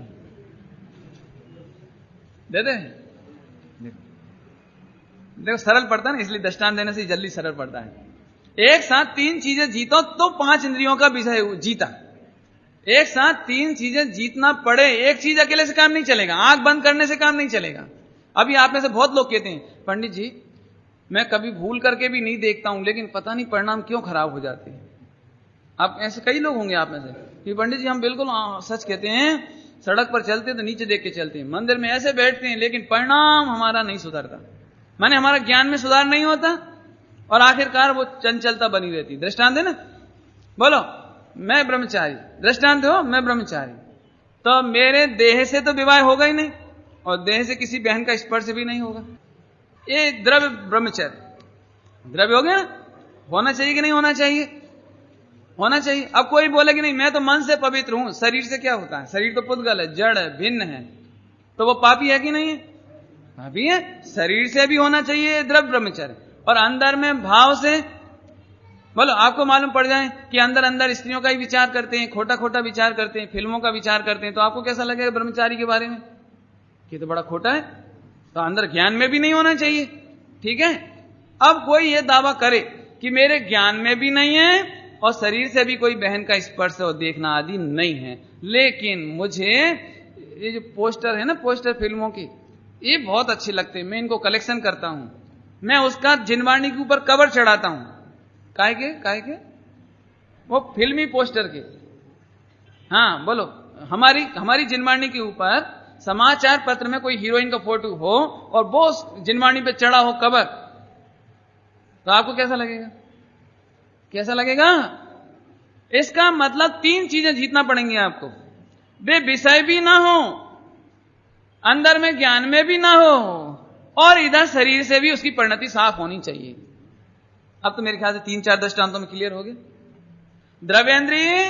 दे दे। देखो सरल पड़ता है ना, इसलिए दृष्टांत देने से जल्दी सरल पड़ता है। एक साथ तीन चीजें जीतो तो 5 इंद्रियों का विषय जीता। एक साथ 3 चीजें जीतना पड़े, एक चीज अकेले से काम नहीं चलेगा, आंख बंद करने से काम नहीं चलेगा। अभी आप में से बहुत लोग कहते हैं पंडित जी मैं कभी भूल करके भी नहीं देखता हूं, लेकिन पता नहीं परिणाम क्यों खराब हो जाते हैं। आप ऐसे कई लोग होंगे आप में से कि पंडित जी हम बिल्कुल सच कहते हैं, सड़क पर चलते तो नीचे देख के चलते हैं, मंदिर में ऐसे बैठते हैं, लेकिन परिणाम हमारा नहीं सुधरता, माने हमारा ज्ञान में सुधार नहीं होता, और आखिरकार वो चंचलता बनी रहती। दृष्टांत है ना, बोलो मैं ब्रह्मचारी, दृष्टांत हो मैं ब्रह्मचारी, तो मेरे देह से तो विवाह होगा ही नहीं, और देह से किसी बहन का स्पर्श भी नहीं होगा। ये द्रव्य ब्रह्मचर्य, द्रव्य हो गया ना, होना चाहिए कि नहीं होना चाहिए? होना चाहिए। अब कोई बोले कि नहीं मैं तो मन से पवित्र हूं, शरीर से क्या होता है? शरीर तो पुद्गल है, जड़ है, भिन्न है, तो वो पापी है कि नहीं है? पापी है। शरीर से भी होना चाहिए द्रव्य ब्रह्मचर्य, और अंदर में भाव से। बोलो आपको मालूम पड़ जाए कि अंदर अंदर स्त्रियों का ही विचार करते हैं, खोटा खोटा विचार करते हैं, फिल्मों का विचार करते हैं, तो आपको कैसा लगेगा ब्रह्मचारी के बारे में कि तो बड़ा खोटा है, तो अंदर ज्ञान में भी नहीं होना चाहिए। ठीक है। अब कोई ये दावा करे कि मेरे ज्ञान में भी नहीं है और शरीर से भी कोई बहन का स्पर्श और देखना आदि नहीं है, लेकिन मुझे ये जो पोस्टर है ना, पोस्टर फिल्मों की, ये बहुत अच्छे लगते हैं, मैं इनको कलेक्शन करता हूं, मैं उसका जिनवाणी के ऊपर कवर चढ़ाता हूं। काहे के वो फिल्मी पोस्टर के। हाँ बोलो, हमारी जिनवाणी के ऊपर समाचार पत्र में कोई हीरोइन का फोटो हो और वो जिनवाणी पे चढ़ा हो कवर, तो आपको कैसा लगेगा? कैसा लगेगा? इसका मतलब 3 चीजें जीतना पड़ेंगी आपको। वे विषय भी ना हो, अंदर में ज्ञान में भी ना हो, और इधर शरीर से भी उसकी परिणति साफ होनी चाहिए। अब तो मेरे ख्याल से 3-4 दृष्टांतों में क्लियर हो गए। द्रव्येंद्रिय,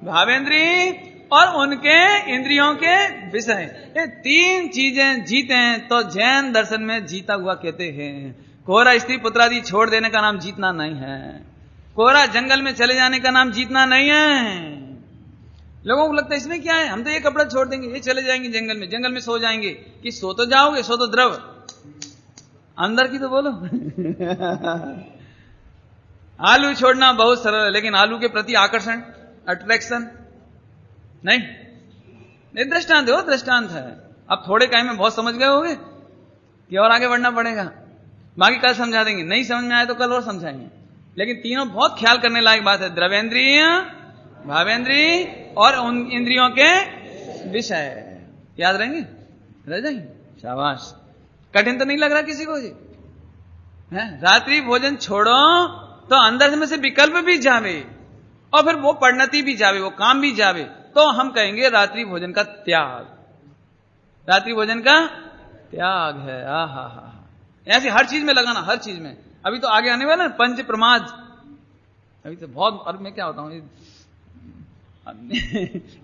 भावेंद्रिय और उनके इंद्रियों के विषय, ये 3 चीजें जीते हैं तो जैन दर्शन में जीता हुआ कहते हैं। कोरा स्त्री पुत्रादि छोड़ देने का नाम जीतना नहीं है, कोरा जंगल में चले जाने का नाम जीतना नहीं है। लोगों को लगता है इसमें क्या है, हम तो ये कपड़ा छोड़ देंगे, ये चले जाएंगे जंगल में सो जाएंगे। कि सो तो जाओगे, सो तो द्रव, अंदर की तो बोलो। आलू छोड़ना बहुत सरल है, लेकिन आलू के प्रति आकर्षण, अट्रैक्शन नहीं। दृष्टांत हो, दृष्टांत है। अब थोड़े टाइम में बहुत समझ गए होगे कि और आगे बढ़ना पड़ेगा, बाकी कल समझा देंगे, नहीं समझ में आए तो कल और समझाएंगे। लेकिन तीनों बहुत ख्याल करने लायक बात है, द्रव्येंद्रिय, भावेंद्रिय और उन इंद्रियों के विषय। याद रहेंगे? रह जाएंगे, शाबाश। कठिन तो नहीं लग रहा किसी को जी? रात्रि भोजन छोड़ो तो अंदर में से विकल्प भी जावे और फिर वो परिणति भी जावे, वो काम भी जावे, तो हम कहेंगे रात्रि भोजन का त्याग। रात्रि भोजन का त्याग है। आहा, ऐसे हर चीज में लगाना, हर चीज में। अभी तो आगे आने वाला है पंच प्रमाद, अभी तो बहुत। और मैं क्या होता हूं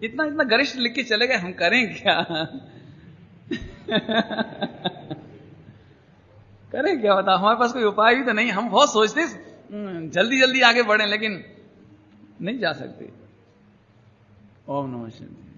इतना गरिष्ठ लिख के चले गए, हम करें क्या? करें क्या बता, हमारे पास कोई उपाय भी तो नहीं। हम बहुत सोचते जल्दी जल्दी आगे बढ़े, लेकिन नहीं जा सकते। ओम नमः शिवाय।